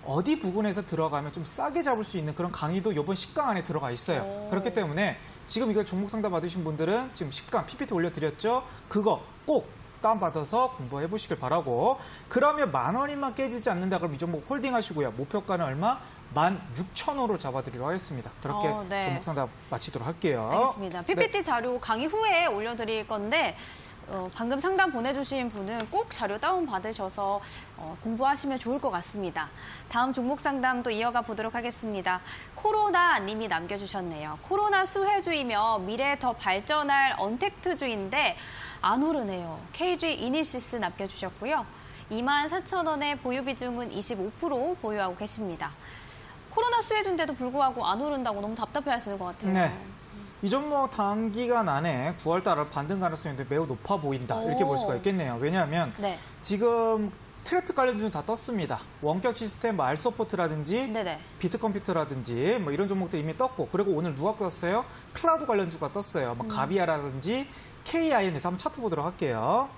어디 부분에서 들어가면 좀 싸게 잡을 수 있는 그런 강의도 이번 10강 안에 들어가 있어요. 오. 그렇기 때문에 지금 이거 종목 상담 받으신 분들은 지금 10강 PPT 올려드렸죠? 그거 꼭 다운받아서 공부해 보시길 바라고. 그러면 10,000원이만 깨지지 않는다 그럼 이 종목 홀딩 하시고요. 목표가는 얼마? 16,000원으로 잡아드리도록 하겠습니다. 그렇게 네. 종목 상담 마치도록 할게요. 알겠습니다. PPT 자료 강의 후에 올려드릴 건데 방금 상담 보내주신 분은 꼭 자료 다운받으셔서 공부하시면 좋을 것 같습니다. 다음 종목 상담도 이어가 보도록 하겠습니다. 코로나 님이 남겨주셨네요. 코로나 수혜주이며 미래에 더 발전할 언택트주인데 안 오르네요. KG 이니시스 남겨주셨고요. 24,000원의 보유 비중은 25% 보유하고 계십니다. 코로나 수혜주인데도 불구하고 안 오른다고 너무 답답해하시는 것 같아요. 네. 이 종목 단기간 안에 9월 달을 반등 가능성이 매우 높아 보인다. 이렇게 볼 수가 있겠네요. 왜냐하면 네. 지금 트래픽 관련주는 다 떴습니다. 원격 시스템, 알서포트라든지 네네. 비트컴퓨터라든지 뭐 이런 종목도 이미 떴고, 그리고 오늘 누가 떴어요? 클라우드 관련주가 떴어요. 뭐 가비아라든지 KIN에서 한번 차트 보도록 할게요.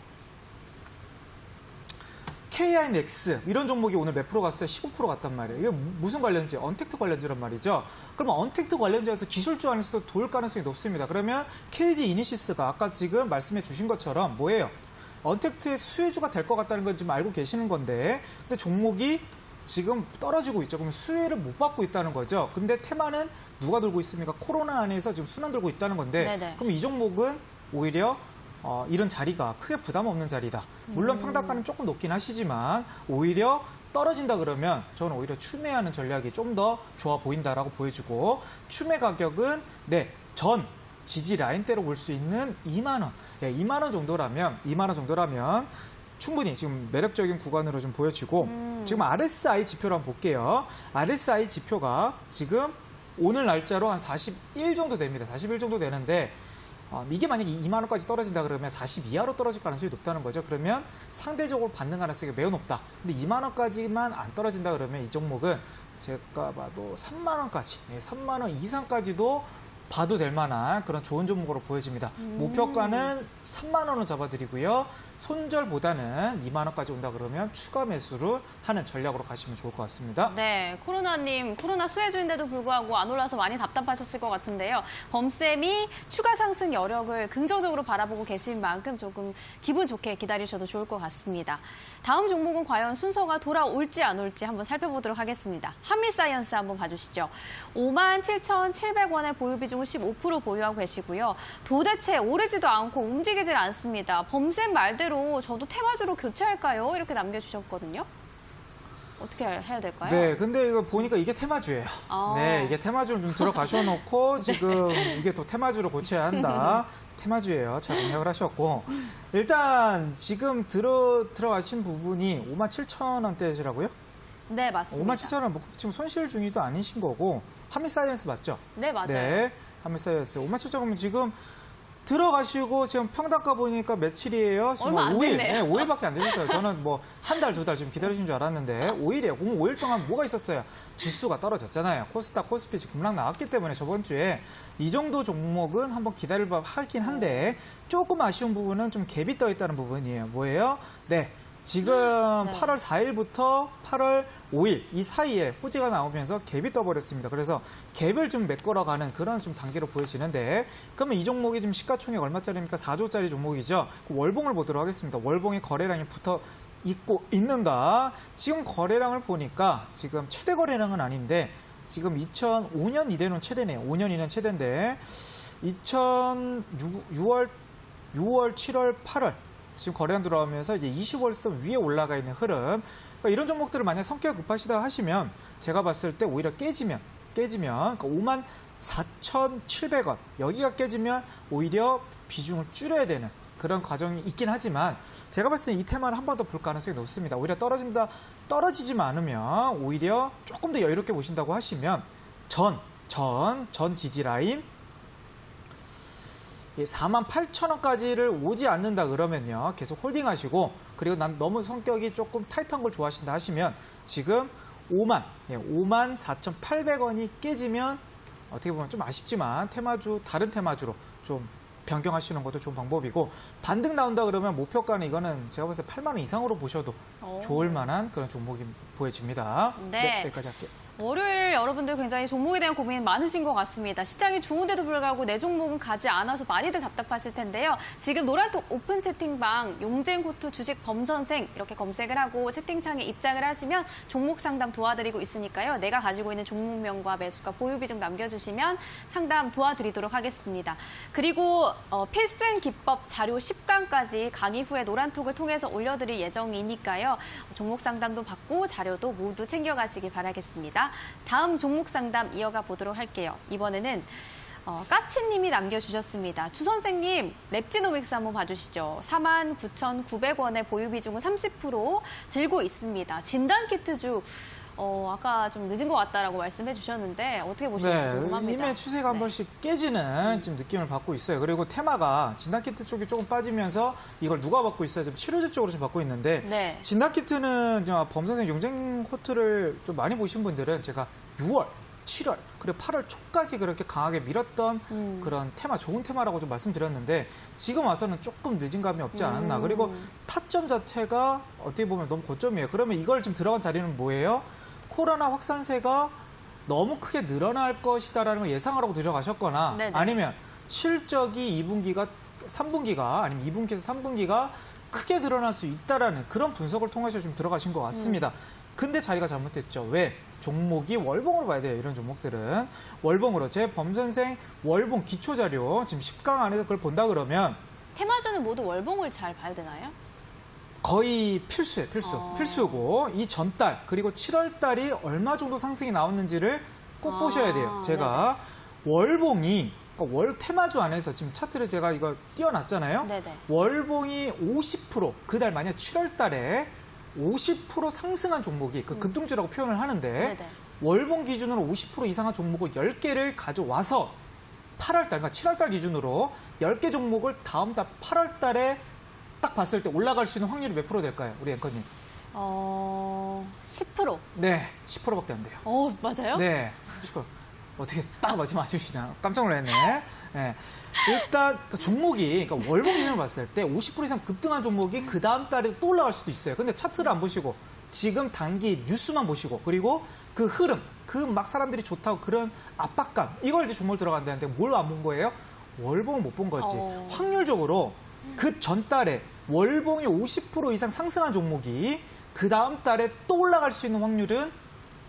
KINX 이런 종목이 오늘 몇 프로 갔어요? 15% 갔단 말이에요. 이게 무슨 관련주예요? 언택트 관련주란 말이죠. 그러면 언택트 관련주에서 기술주 안에서도 돌 가능성이 높습니다. 그러면 KG 이니시스가 아까 지금 말씀해 주신 것처럼 뭐예요? 언택트의 수혜주가 될 것 같다는 건 좀 알고 계시는 건데, 근데 종목이 지금 떨어지고 있죠. 그러면 수혜를 못 받고 있다는 거죠. 근데 테마는 누가 들고 있습니까? 코로나 안에서 지금 순환 들고 있다는 건데, 네네. 그럼 이 종목은 오히려 이런 자리가 크게 부담 없는 자리다. 물론 평단가는 조금 높긴 하시지만 오히려 떨어진다 그러면 저는 오히려 추매하는 전략이 좀 더 좋아 보인다라고 보여주고, 추매 가격은 전 지지 라인대로 볼 수 있는 2만 원. 2만 원 정도라면 충분히 지금 매력적인 구간으로 좀 보여지고, 지금 RSI 지표를 한번 볼게요. RSI 지표가 지금 오늘 날짜로 한 41 정도 됩니다. 41 정도 되는데 이게 만약에 2만 원까지 떨어진다 그러면 40 이하로 떨어질 가능성이 높다는 거죠. 그러면 상대적으로 받는 가능성이 매우 높다. 근데 2만 원까지만 안 떨어진다 그러면 이 종목은 제가 봐도 3만 원까지, 3만 원 이상까지도 봐도 될 만한 그런 좋은 종목으로 보여집니다. 목표가는 3만 원을 잡아드리고요. 손절보다는 2만 원까지 온다 그러면 추가 매수를 하는 전략으로 가시면 좋을 것 같습니다. 네, 코로나님, 코로나 수혜주인데도 불구하고 안 올라서 많이 답답하셨을 것 같은데요. 범쌤이 추가 상승 여력을 긍정적으로 바라보고 계신 만큼 조금 기분 좋게 기다리셔도 좋을 것 같습니다. 다음 종목은 과연 순서가 돌아올지 안 올지 한번 살펴보도록 하겠습니다. 한미사이언스 한번 봐주시죠. 57,700원의 보유 비중을 15% 보유하고 계시고요. 도대체 오르지도 않고 움직이질 않습니다. 범쌤 말대로 저도 테마주로 교체할까요? 이렇게 남겨주셨거든요. 어떻게 해야 될까요? 네, 근데 이거 보니까 이게 테마주예요. 아. 네, 이게 테마주를 좀 들어가셔 놓고 지금 이게 또 테마주로 고쳐야 한다. 테마주예요. 잘 공략을 하셨고. 일단 지금 들어가신 부분이 57,000원대시라고요? 네, 맞습니다. 57,000원 뭐 지금 손실 중이도 아니신 거고, 한미사이언스 맞죠? 네, 맞아요. 네, 한미사이언스 57,000원 지금 들어가시고 지금 평단가 보니까 며칠이에요? 지금 얼마 안 5일. 됐네요. 네, 5일밖에 안 되셨어요. 저는 뭐 한 달, 두 달 지금 기다리신 줄 알았는데 5일이에요. 5일 동안 뭐가 있었어요? 지수가 떨어졌잖아요. 코스닥, 코스피 지금 급락 나왔기 때문에 저번 주에 이 정도 종목은 한번 기다려봐 하긴 한데, 조금 아쉬운 부분은 좀 갭이 떠 있다는 부분이에요. 뭐예요? 네. 지금 네. 8월 4일부터 8월 5일 이 사이에 호재가 나오면서 갭이 떠버렸습니다. 그래서 갭을 좀 메꿔러가는 그런 좀 단계로 보여지는데, 그러면 이 종목이 지금 시가총액 얼마짜리입니까? 4조짜리 종목이죠. 그 월봉을 보도록 하겠습니다. 월봉에 거래량이 붙어 있는가? 지금 거래량을 보니까 지금 최대 거래량은 아닌데 지금 2005년 이래는 최대네요. 5년 이내는 최대인데 2006월, 6월, 7월, 8월 지금 거래량 들어오면서 이제 20월선 위에 올라가 있는 흐름. 그러니까 이런 종목들을 만약 성격이 급하시다 하시면 제가 봤을 때 오히려 깨지면 그러니까 54,700원 여기가 깨지면 오히려 비중을 줄여야 되는 그런 과정이 있긴 하지만, 제가 봤을 때 이 테마를 한 번 더 볼 가능성이 높습니다. 오히려 떨어지지만 않으면 오히려 조금 더 여유롭게 보신다고 하시면 전 지지 라인 48,000원까지를 오지 않는다 그러면요, 계속 홀딩하시고, 그리고 난 너무 성격이 조금 타이트한 걸 좋아하신다 하시면 지금 54,800원이 깨지면 어떻게 보면 좀 아쉽지만 다른 테마주로 좀 변경하시는 것도 좋은 방법이고, 반등 나온다 그러면 목표가는 이거는 제가 봤을 때 8만 원 이상으로 보셔도 좋을 만한 그런 종목입니다. 보여집니다. 네. 여기까지 할게요. 월요일 여러분들 굉장히 종목에 대한 고민 많으신 것 같습니다. 시장이 좋은데도 불구하고 내 종목은 가지 않아서 많이들 답답하실 텐데요. 지금 노란톡 오픈 채팅방 용쟁호투 주식 범선생 이렇게 검색을 하고 채팅창에 입장을 하시면 종목 상담 도와드리고 있으니까요. 내가 가지고 있는 종목명과 매수가 보유 비중 남겨주시면 상담 도와드리도록 하겠습니다. 그리고 필승 기법 자료 10강까지 강의 후에 노란톡을 통해서 올려드릴 예정이니까요. 종목 상담도 받고 자료도 모두 챙겨가시기 바라겠습니다. 다음 종목 상담 이어가 보도록 할게요. 이번에는 까치님이 남겨주셨습니다. 주 선생님, 랩지노믹스 한번 봐주시죠. 49,900원의 보유 비중은 30% 들고 있습니다. 진단키트주 아까 좀 늦은 것 같다라고 말씀해 주셨는데 어떻게 보시는지 궁금합니다. 이미 추세가 한 번씩 깨지는 좀 느낌을 받고 있어요. 그리고 테마가 진단키트 쪽이 조금 빠지면서 이걸 누가 받고 있어요? 지금 치료제 쪽으로 좀 받고 있는데 네. 진단키트는 범선생 용쟁호투를 좀 많이 보신 분들은 제가 6월, 7월, 그리고 8월 초까지 그렇게 강하게 밀었던 그런 테마, 좋은 테마라고 좀 말씀드렸는데 지금 와서는 조금 늦은 감이 없지 않았나. 그리고 타점 자체가 어떻게 보면 너무 고점이에요. 그러면 이걸 지금 들어간 자리는 뭐예요? 코로나 확산세가 너무 크게 늘어날 것이다라는 걸 예상을 하고 들어가셨거나 네네. 아니면 실적이 2분기가 3분기가 아니면 2분기에서 3분기가 크게 늘어날 수 있다라는 그런 분석을 통해서 좀 들어가신 것 같습니다. 근데 자리가 잘못됐죠. 왜? 종목이 월봉으로 봐야 돼요. 이런 종목들은. 월봉으로. 제 범선생 월봉 기초자료 지금 10강 안에서 그걸 본다 그러면 테마주는 모두 월봉을 잘 봐야 되나요? 거의 필수예요. 필수고 이 전달 그리고 7월 달이 얼마 정도 상승이 나왔는지를 꼭 보셔야 돼요. 제가 월봉이 그러니까 월 테마주 안에서 지금 차트를 제가 이거 띄워놨잖아요. 네네. 월봉이 50% 그달 만약 7월 달에 50% 상승한 종목이 그 급등주라고 표현을 하는데 네네. 월봉 기준으로 50% 이상한 종목을 10개를 가져와서 8월 달, 그러니까 7월 달 기준으로 10개 종목을 다음 달 8월 달에 딱 봤을 때 올라갈 수 있는 확률이 몇 프로 될까요? 우리 앵커님. 10%. 네, 10%밖에 안 돼요. 맞아요? 네, 10%. 어떻게 딱 맞추시나? 깜짝 놀랐네. 네. 일단 종목이 그러니까 월봉 기준으로 봤을 때 50% 이상 급등한 종목이 그 다음 달에 또 올라갈 수도 있어요. 근데 차트를 안 보시고 지금 단기 뉴스만 보시고 그리고 그 흐름, 그 막 사람들이 좋다고 그런 압박감 이걸 이제 종목을 들어간다는데 뭘 안 본 거예요? 월봉을 못 본 거지. 확률적으로 그 전달에 월봉이 50% 이상 상승한 종목이 그 다음 달에 또 올라갈 수 있는 확률은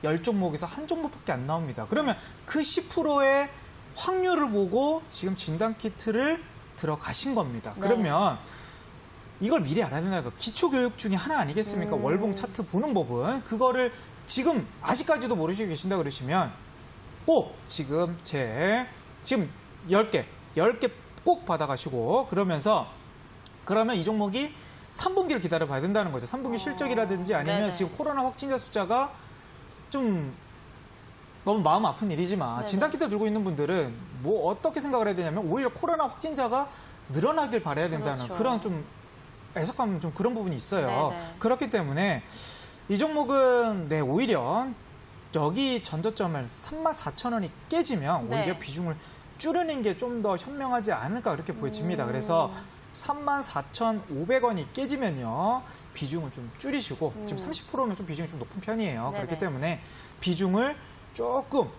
10종목에서 한 종목밖에 안 나옵니다. 그러면 그 10%의 확률을 보고 지금 진단키트를 들어가신 겁니다. 네. 그러면 이걸 미리 알아야 되나요? 기초교육 중에 하나 아니겠습니까? 월봉 차트 보는 법은. 그거를 지금 아직까지도 모르시고 계신다 그러시면 꼭 지금 지금 10개 꼭 받아가시고 그러면 이 종목이 3분기를 기다려봐야 된다는 거죠. 3분기 실적이라든지 아니면 네네. 지금 코로나 확진자 숫자가 좀 너무 마음 아픈 일이지만 네네. 진단키트 들고 있는 분들은 뭐 어떻게 생각을 해야 되냐면 오히려 코로나 확진자가 늘어나길 바라야 된다는 그렇죠. 그런 좀 애석한 좀 그런 부분이 있어요. 네네. 그렇기 때문에 이 종목은 오히려 여기 전저점을 34,000원이 깨지면 네. 오히려 비중을 줄이는 게 좀 더 현명하지 않을까 그렇게 보여집니다. 그래서 34,500원이 깨지면요 비중을 좀 줄이시고 지금 30%면 좀 비중이 좀 높은 편이에요. 네네. 그렇기 때문에 비중을 조금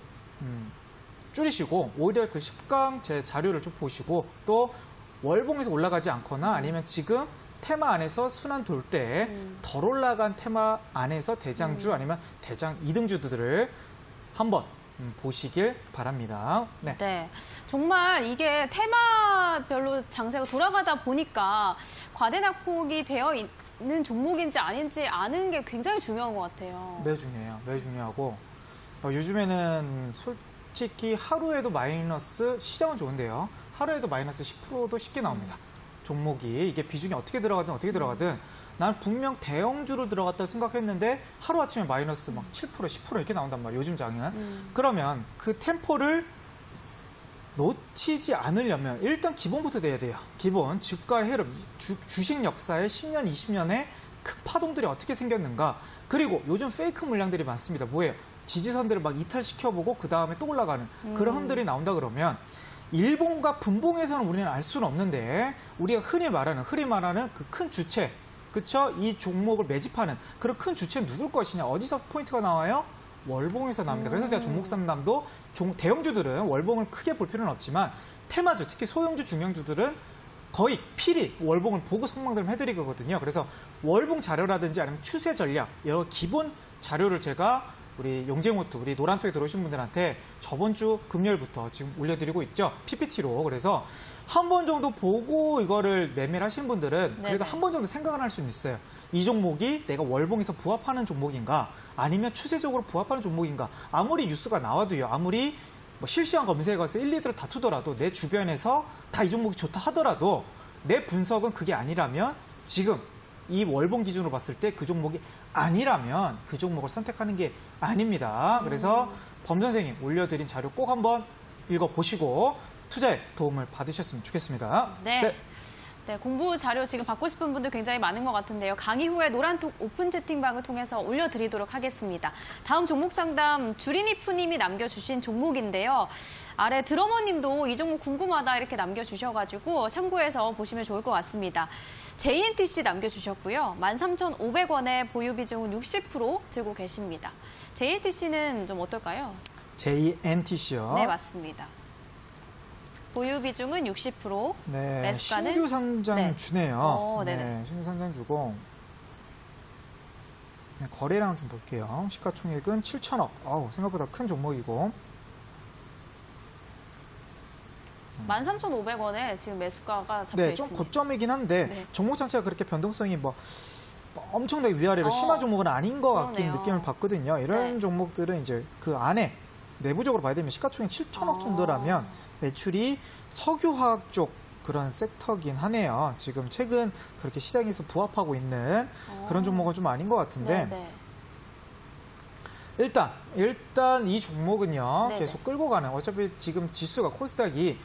줄이시고 오히려 그 10강 제 자료를 좀 보시고 또 월봉에서 올라가지 않거나 아니면 지금 테마 안에서 순환 돌 때 덜 올라간 테마 안에서 대장주 아니면 대장 2등주들을 한번 보시길 바랍니다. 네. 네. 정말 이게 테마별로 장세가 돌아가다 보니까 과대낙폭이 되어 있는 종목인지 아닌지 아는 게 굉장히 중요한 것 같아요. 매우 중요해요. 매우 중요하고 요즘에는 솔직히 하루에도 마이너스 시장은 좋은데요. 하루에도 마이너스 10%도 쉽게 나옵니다. 종목이 이게 비중이 어떻게 들어가든 난 분명 대형주로 들어갔다고 생각했는데 하루아침에 마이너스 막 7%, 10% 이렇게 나온단 말이에요. 요즘 장은. 그러면 그 템포를 놓치지 않으려면 일단 기본부터 돼야 돼요. 기본, 주가의 흐름, 주식 역사의 10년, 20년의 큰 파동들이 어떻게 생겼는가. 그리고 요즘 페이크 물량들이 많습니다. 뭐예요? 지지선들을 막 이탈시켜보고 그 다음에 또 올라가는 그런 흐름들이 나온다 그러면 일봉과 분봉에서는 우리는 알 수는 없는데 우리가 흔히 말하는 그 큰 주체 그쵸? 이 종목을 매집하는 그런 큰 주체는 누굴 것이냐? 어디서 포인트가 나와요? 월봉에서 나옵니다. 그래서 제가 종목 상담도 대형주들은 월봉을 크게 볼 필요는 없지만 테마주, 특히 소형주, 중형주들은 거의 필히 월봉을 보고 선망들을 해드리거든요. 그래서 월봉 자료라든지 아니면 추세 전략, 여러 기본 자료를 제가 우리 용쟁호투, 우리 노란톡에 들어오신 분들한테 저번 주 금요일부터 지금 올려드리고 있죠. PPT로. 그래서 한 번 정도 보고 이거를 매매를 하시는 분들은 그래도 한 번 정도 생각을 할 수는 있어요. 이 종목이 내가 월봉에서 부합하는 종목인가 아니면 추세적으로 부합하는 종목인가. 아무리 뉴스가 나와도요. 아무리 뭐 실시간 검색에 가서 1, 2들을 다투더라도 내 주변에서 다 이 종목이 좋다 하더라도 내 분석은 그게 아니라면 지금 이 월봉 기준으로 봤을 때 그 종목이 아니라면 그 종목을 선택하는 게 아닙니다. 그래서 범 선생님 올려드린 자료 꼭 한번 읽어보시고 투자에 도움을 받으셨으면 좋겠습니다. 네. 공부 자료 지금 받고 싶은 분들 굉장히 많은 것 같은데요. 강의 후에 노란톡 오픈 채팅방을 통해서 올려드리도록 하겠습니다. 다음 종목 상담 주리니프님이 남겨주신 종목인데요. 아래 드러머님도 이 종목 궁금하다 이렇게 남겨주셔가지고 참고해서 보시면 좋을 것 같습니다. JNTC 남겨주셨고요. 13,500원에 보유 비중은 60% 들고 계십니다. JNTC는 좀 어떨까요? JNTC요. 네, 맞습니다. 보유 비중은 60%. 네, 매수가는 신규 상장 주네요. 네네. 신규 상장 주고 네, 거래량 좀 볼게요. 시가총액은 7천억. 생각보다 큰 종목이고 13,500원에 지금 매수가가 잡혀 네, 있습니다. 좀 고점이긴 한데 네. 종목 자체가 그렇게 변동성이 뭐 엄청나게 위아래로 심한 종목은 아닌 것 같긴 그러네요. 느낌을 받거든요. 이런 네. 종목들은 이제 그 안에 내부적으로 봐야 되면 시가총액 7천억 정도라면 매출이 석유화학 쪽 그런 섹터긴 하네요. 지금 최근 그렇게 시장에서 부합하고 있는 그런 종목은 좀 아닌 것 같은데 네네. 일단 이 종목은요 네네. 계속 끌고 가는 어차피 지금 지수가 코스닥이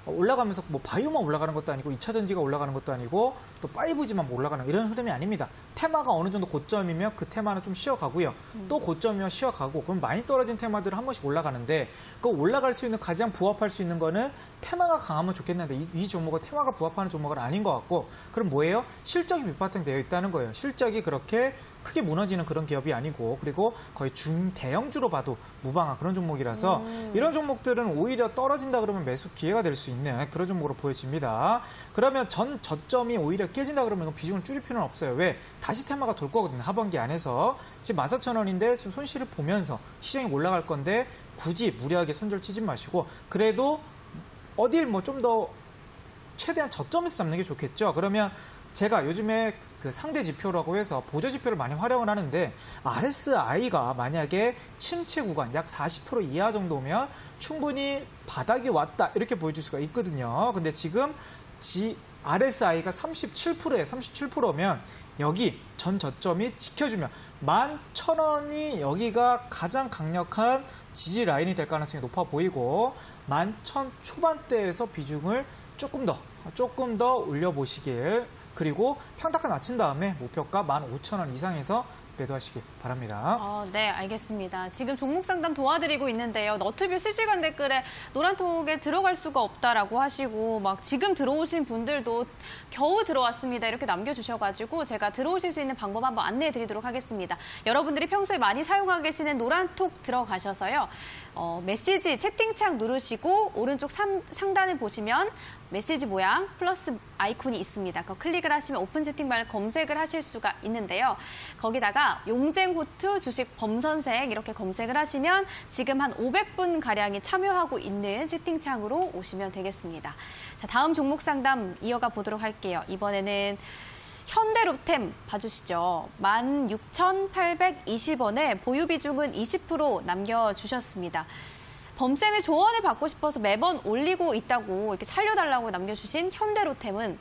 올라가면서 뭐 바이오만 올라가는 것도 아니고 2차 전지가 올라가는 것도 아니고 또 5G만 올라가는 이런 흐름이 아닙니다. 테마가 어느 정도 고점이면 그 테마는 좀 쉬어가고요. 또 고점이면 쉬어가고 그럼 많이 떨어진 테마들은 한 번씩 올라가는데 그 올라갈 수 있는 가장 부합할 수 있는 거는 테마가 강하면 좋겠는데 이 종목은 테마가 부합하는 종목은 아닌 것 같고 그럼 뭐예요? 실적이 밑바탕되어 있다는 거예요. 실적이 그렇게 크게 무너지는 그런 기업이 아니고 그리고 거의 중대형주로 봐도 무방한 그런 종목이라서 이런 종목들은 오히려 떨어진다 그러면 매수 기회가 될 수 있는 그런 종목으로 보여집니다. 그러면 전 저점이 오히려 깨진다 그러면 이건 비중을 줄일 필요는 없어요. 왜? 다시 테마가 돌 거거든요. 하반기 안에서. 지금 14,000원인데 지금 손실을 보면서 시장이 올라갈 건데 굳이 무리하게 손절 치지 마시고 그래도 어딜 뭐 좀 더 최대한 저점에서 잡는 게 좋겠죠. 그러면 제가 요즘에 그 상대 지표라고 해서 보조 지표를 많이 활용을 하는데 RSI가 만약에 침체 구간 약 40% 이하 정도면 충분히 바닥이 왔다 이렇게 보여줄 수가 있거든요. 근데 지금 RSI가 37%에 37%면 여기 전 저점이 지켜주면 11,000원이 여기가 가장 강력한 지지 라인이 될 가능성이 높아 보이고 11,000 초반대에서 비중을 조금 더 올려보시길 그리고 평타가 낮춘 다음에 목표가 15,000원 이상에서 매도하시길 바랍니다. 네, 알겠습니다. 지금 종목 상담 도와드리고 있는데요. 너튜브 실시간 댓글에 노란톡에 들어갈 수가 없다라고 하시고 막 지금 들어오신 분들도 겨우 들어왔습니다. 이렇게 남겨주셔가지고 제가 들어오실 수 있는 방법 한번 안내해드리도록 하겠습니다. 여러분들이 평소에 많이 사용하고 계시는 노란톡 들어가셔서요. 메시지 채팅창 누르시고 오른쪽 상단을 보시면 메시지 모양 플러스 아이콘이 있습니다. 그거 클릭을 하시면 오픈 채팅방을 검색을 하실 수가 있는데요. 거기다가 용쟁호투 주식 범선생 이렇게 검색을 하시면 지금 한 500분 가량이 참여하고 있는 채팅창으로 오시면 되겠습니다. 자, 다음 종목 상담 이어가 보도록 할게요. 이번에는 현대로템 봐주시죠. 16,820원에 보유 비중은 20% 남겨주셨습니다. 범쌤의 조언을 받고 싶어서 매번 올리고 있다고 이렇게 살려달라고 남겨주신 현대로템은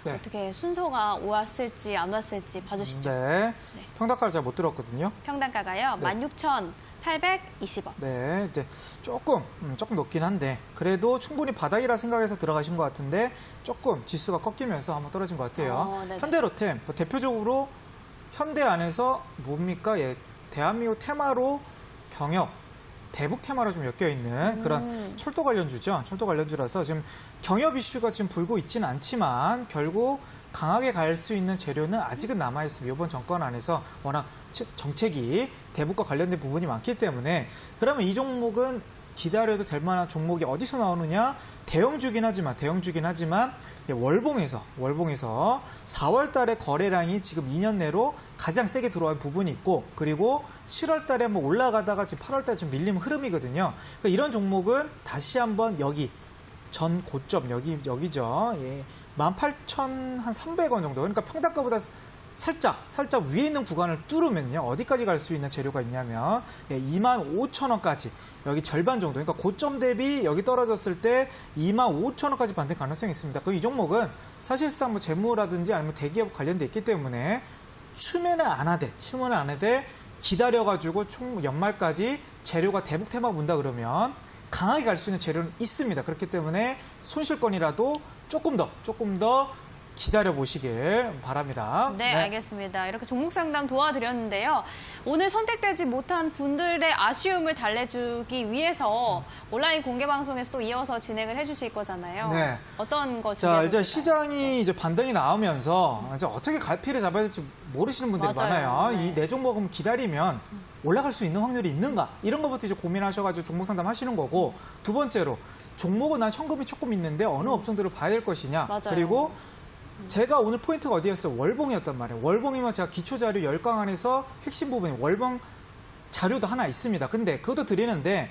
네. 어떻게 순서가 왔을지 안 왔을지 봐주시죠. 네. 평단가를 잘 못 들었거든요. 평단가가요. 네. 16,820원. 네, 이제 조금 높긴 한데 그래도 충분히 바닥이라 생각해서 들어가신 것 같은데 조금 지수가 꺾이면서 한번 떨어진 것 같아요. 현대로템 뭐 대표적으로 현대 안에서 뭡니까? 대한민국 테마로 경영 대북 테마로 좀 엮여 있는 그런 철도 관련주죠. 철도 관련주라서 지금 경협 이슈가 지금 불고 있지는 않지만 결국 강하게 갈 수 있는 재료는 아직은 남아 있습니다. 이번 정권 안에서 워낙 정책이 대북과 관련된 부분이 많기 때문에 그러면 이 종목은 기다려도 될 만한 종목이 어디서 나오느냐? 대형주긴 하지만 월봉에서 4월 달에 거래량이 지금 2년 내로 가장 세게 들어온 부분이 있고 그리고 7월 달에 한번 올라가다가 지금 8월 달에 좀 밀림 흐름이거든요. 그러니까 이런 종목은 다시 한번 여기 전 고점 여기죠. 예. 18,300원 정도. 그러니까 평단가보다 살짝 위에 있는 구간을 뚫으면요. 어디까지 갈 수 있는 재료가 있냐면 25,000원까지 여기 절반 정도. 그러니까 고점 대비 여기 떨어졌을 때 25,000원까지 반등 가능성이 있습니다. 그럼 이 종목은 사실상 뭐 재무라든지 아니면 대기업 관련돼 있기 때문에 추면을 안 하되 기다려가지고 총 연말까지 재료가 대북 테마 문다 그러면 강하게 갈 수 있는 재료는 있습니다. 그렇기 때문에 손실권이라도 조금 더 기다려 보시길 바랍니다. 네, 알겠습니다. 이렇게 종목 상담 도와드렸는데요. 오늘 선택되지 못한 분들의 아쉬움을 달래주기 위해서 온라인 공개 방송에서 또 이어서 진행을 해주실 거잖아요. 네. 어떤 것이 자, 이제 시장이 이제 반등이 나오면서 이제 어떻게 갈피를 잡아야 될지 모르시는 분들이 맞아요. 많아요. 네. 이 내 종목은 기다리면 올라갈 수 있는 확률이 있는가? 이런 것부터 이제 고민하셔가지고 종목 상담 하시는 거고 두 번째로 종목은 난 현금이 조금 있는데 어느 업종들을 봐야 될 것이냐? 맞아요. 그리고 제가 오늘 포인트가 어디였어요? 월봉이었단 말이에요. 월봉이면 제가 기초자료 10강 안에서 핵심 부분이 월봉 자료도 하나 있습니다. 근데 그것도 드리는데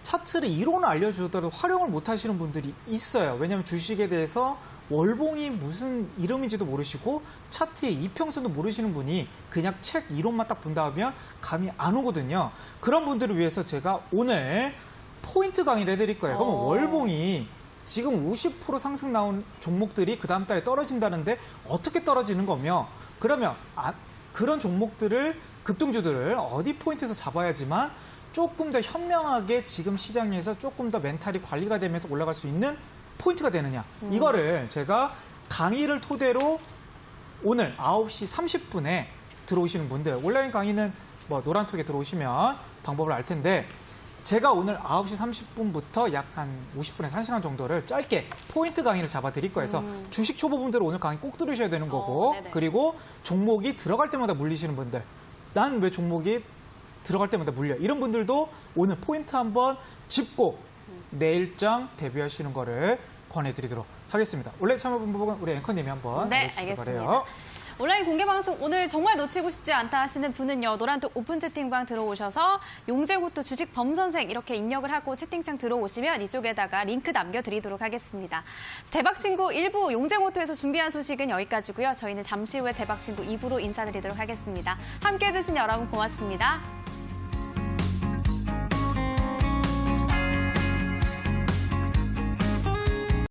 차트를 이론을 알려주더라도 활용을 못 하시는 분들이 있어요. 왜냐하면 주식에 대해서 월봉이 무슨 이름인지도 모르시고 차트의 이평선도 모르시는 분이 그냥 책 이론만 딱 본다 하면 감이 안 오거든요. 그런 분들을 위해서 제가 오늘 포인트 강의를 해드릴 거예요. 그러면 월봉이 지금 50% 상승 나온 종목들이 그 다음 달에 떨어진다는데 어떻게 떨어지는 거며 그러면 그런 종목들을 급등주들을 어디 포인트에서 잡아야지만 조금 더 현명하게 지금 시장에서 조금 더 멘탈이 관리가 되면서 올라갈 수 있는 포인트가 되느냐 이거를 제가 강의를 토대로 오늘 9시 30분에 들어오시는 분들 온라인 강의는 뭐 노란톡에 들어오시면 방법을 알 텐데 제가 오늘 9시 30분부터 약 한 50분에서 1시간 정도를 짧게 포인트 강의를 잡아 드릴 거여서 주식 초보분들은 오늘 강의 꼭 들으셔야 되는 거고 그리고 종목이 들어갈 때마다 물리시는 분들 난 왜 종목이 들어갈 때마다 물려 이런 분들도 오늘 포인트 한번 짚고 내일장 대비하시는 거를 권해드리도록 하겠습니다. 원래 참여 방법은 우리 앵커님이 한번 네, 알려주시기 알겠습니다. 바라요. 온라인 공개 방송 오늘 정말 놓치고 싶지 않다 하시는 분은요. 노란톡 오픈 채팅방 들어오셔서 용재호투 주식 범선생 이렇게 입력을 하고 채팅창 들어오시면 이쪽에다가 링크 남겨드리도록 하겠습니다. 대박친구 1부 용재호투에서 준비한 소식은 여기까지고요. 저희는 잠시 후에 대박친구 2부로 인사드리도록 하겠습니다. 함께해 주신 여러분 고맙습니다.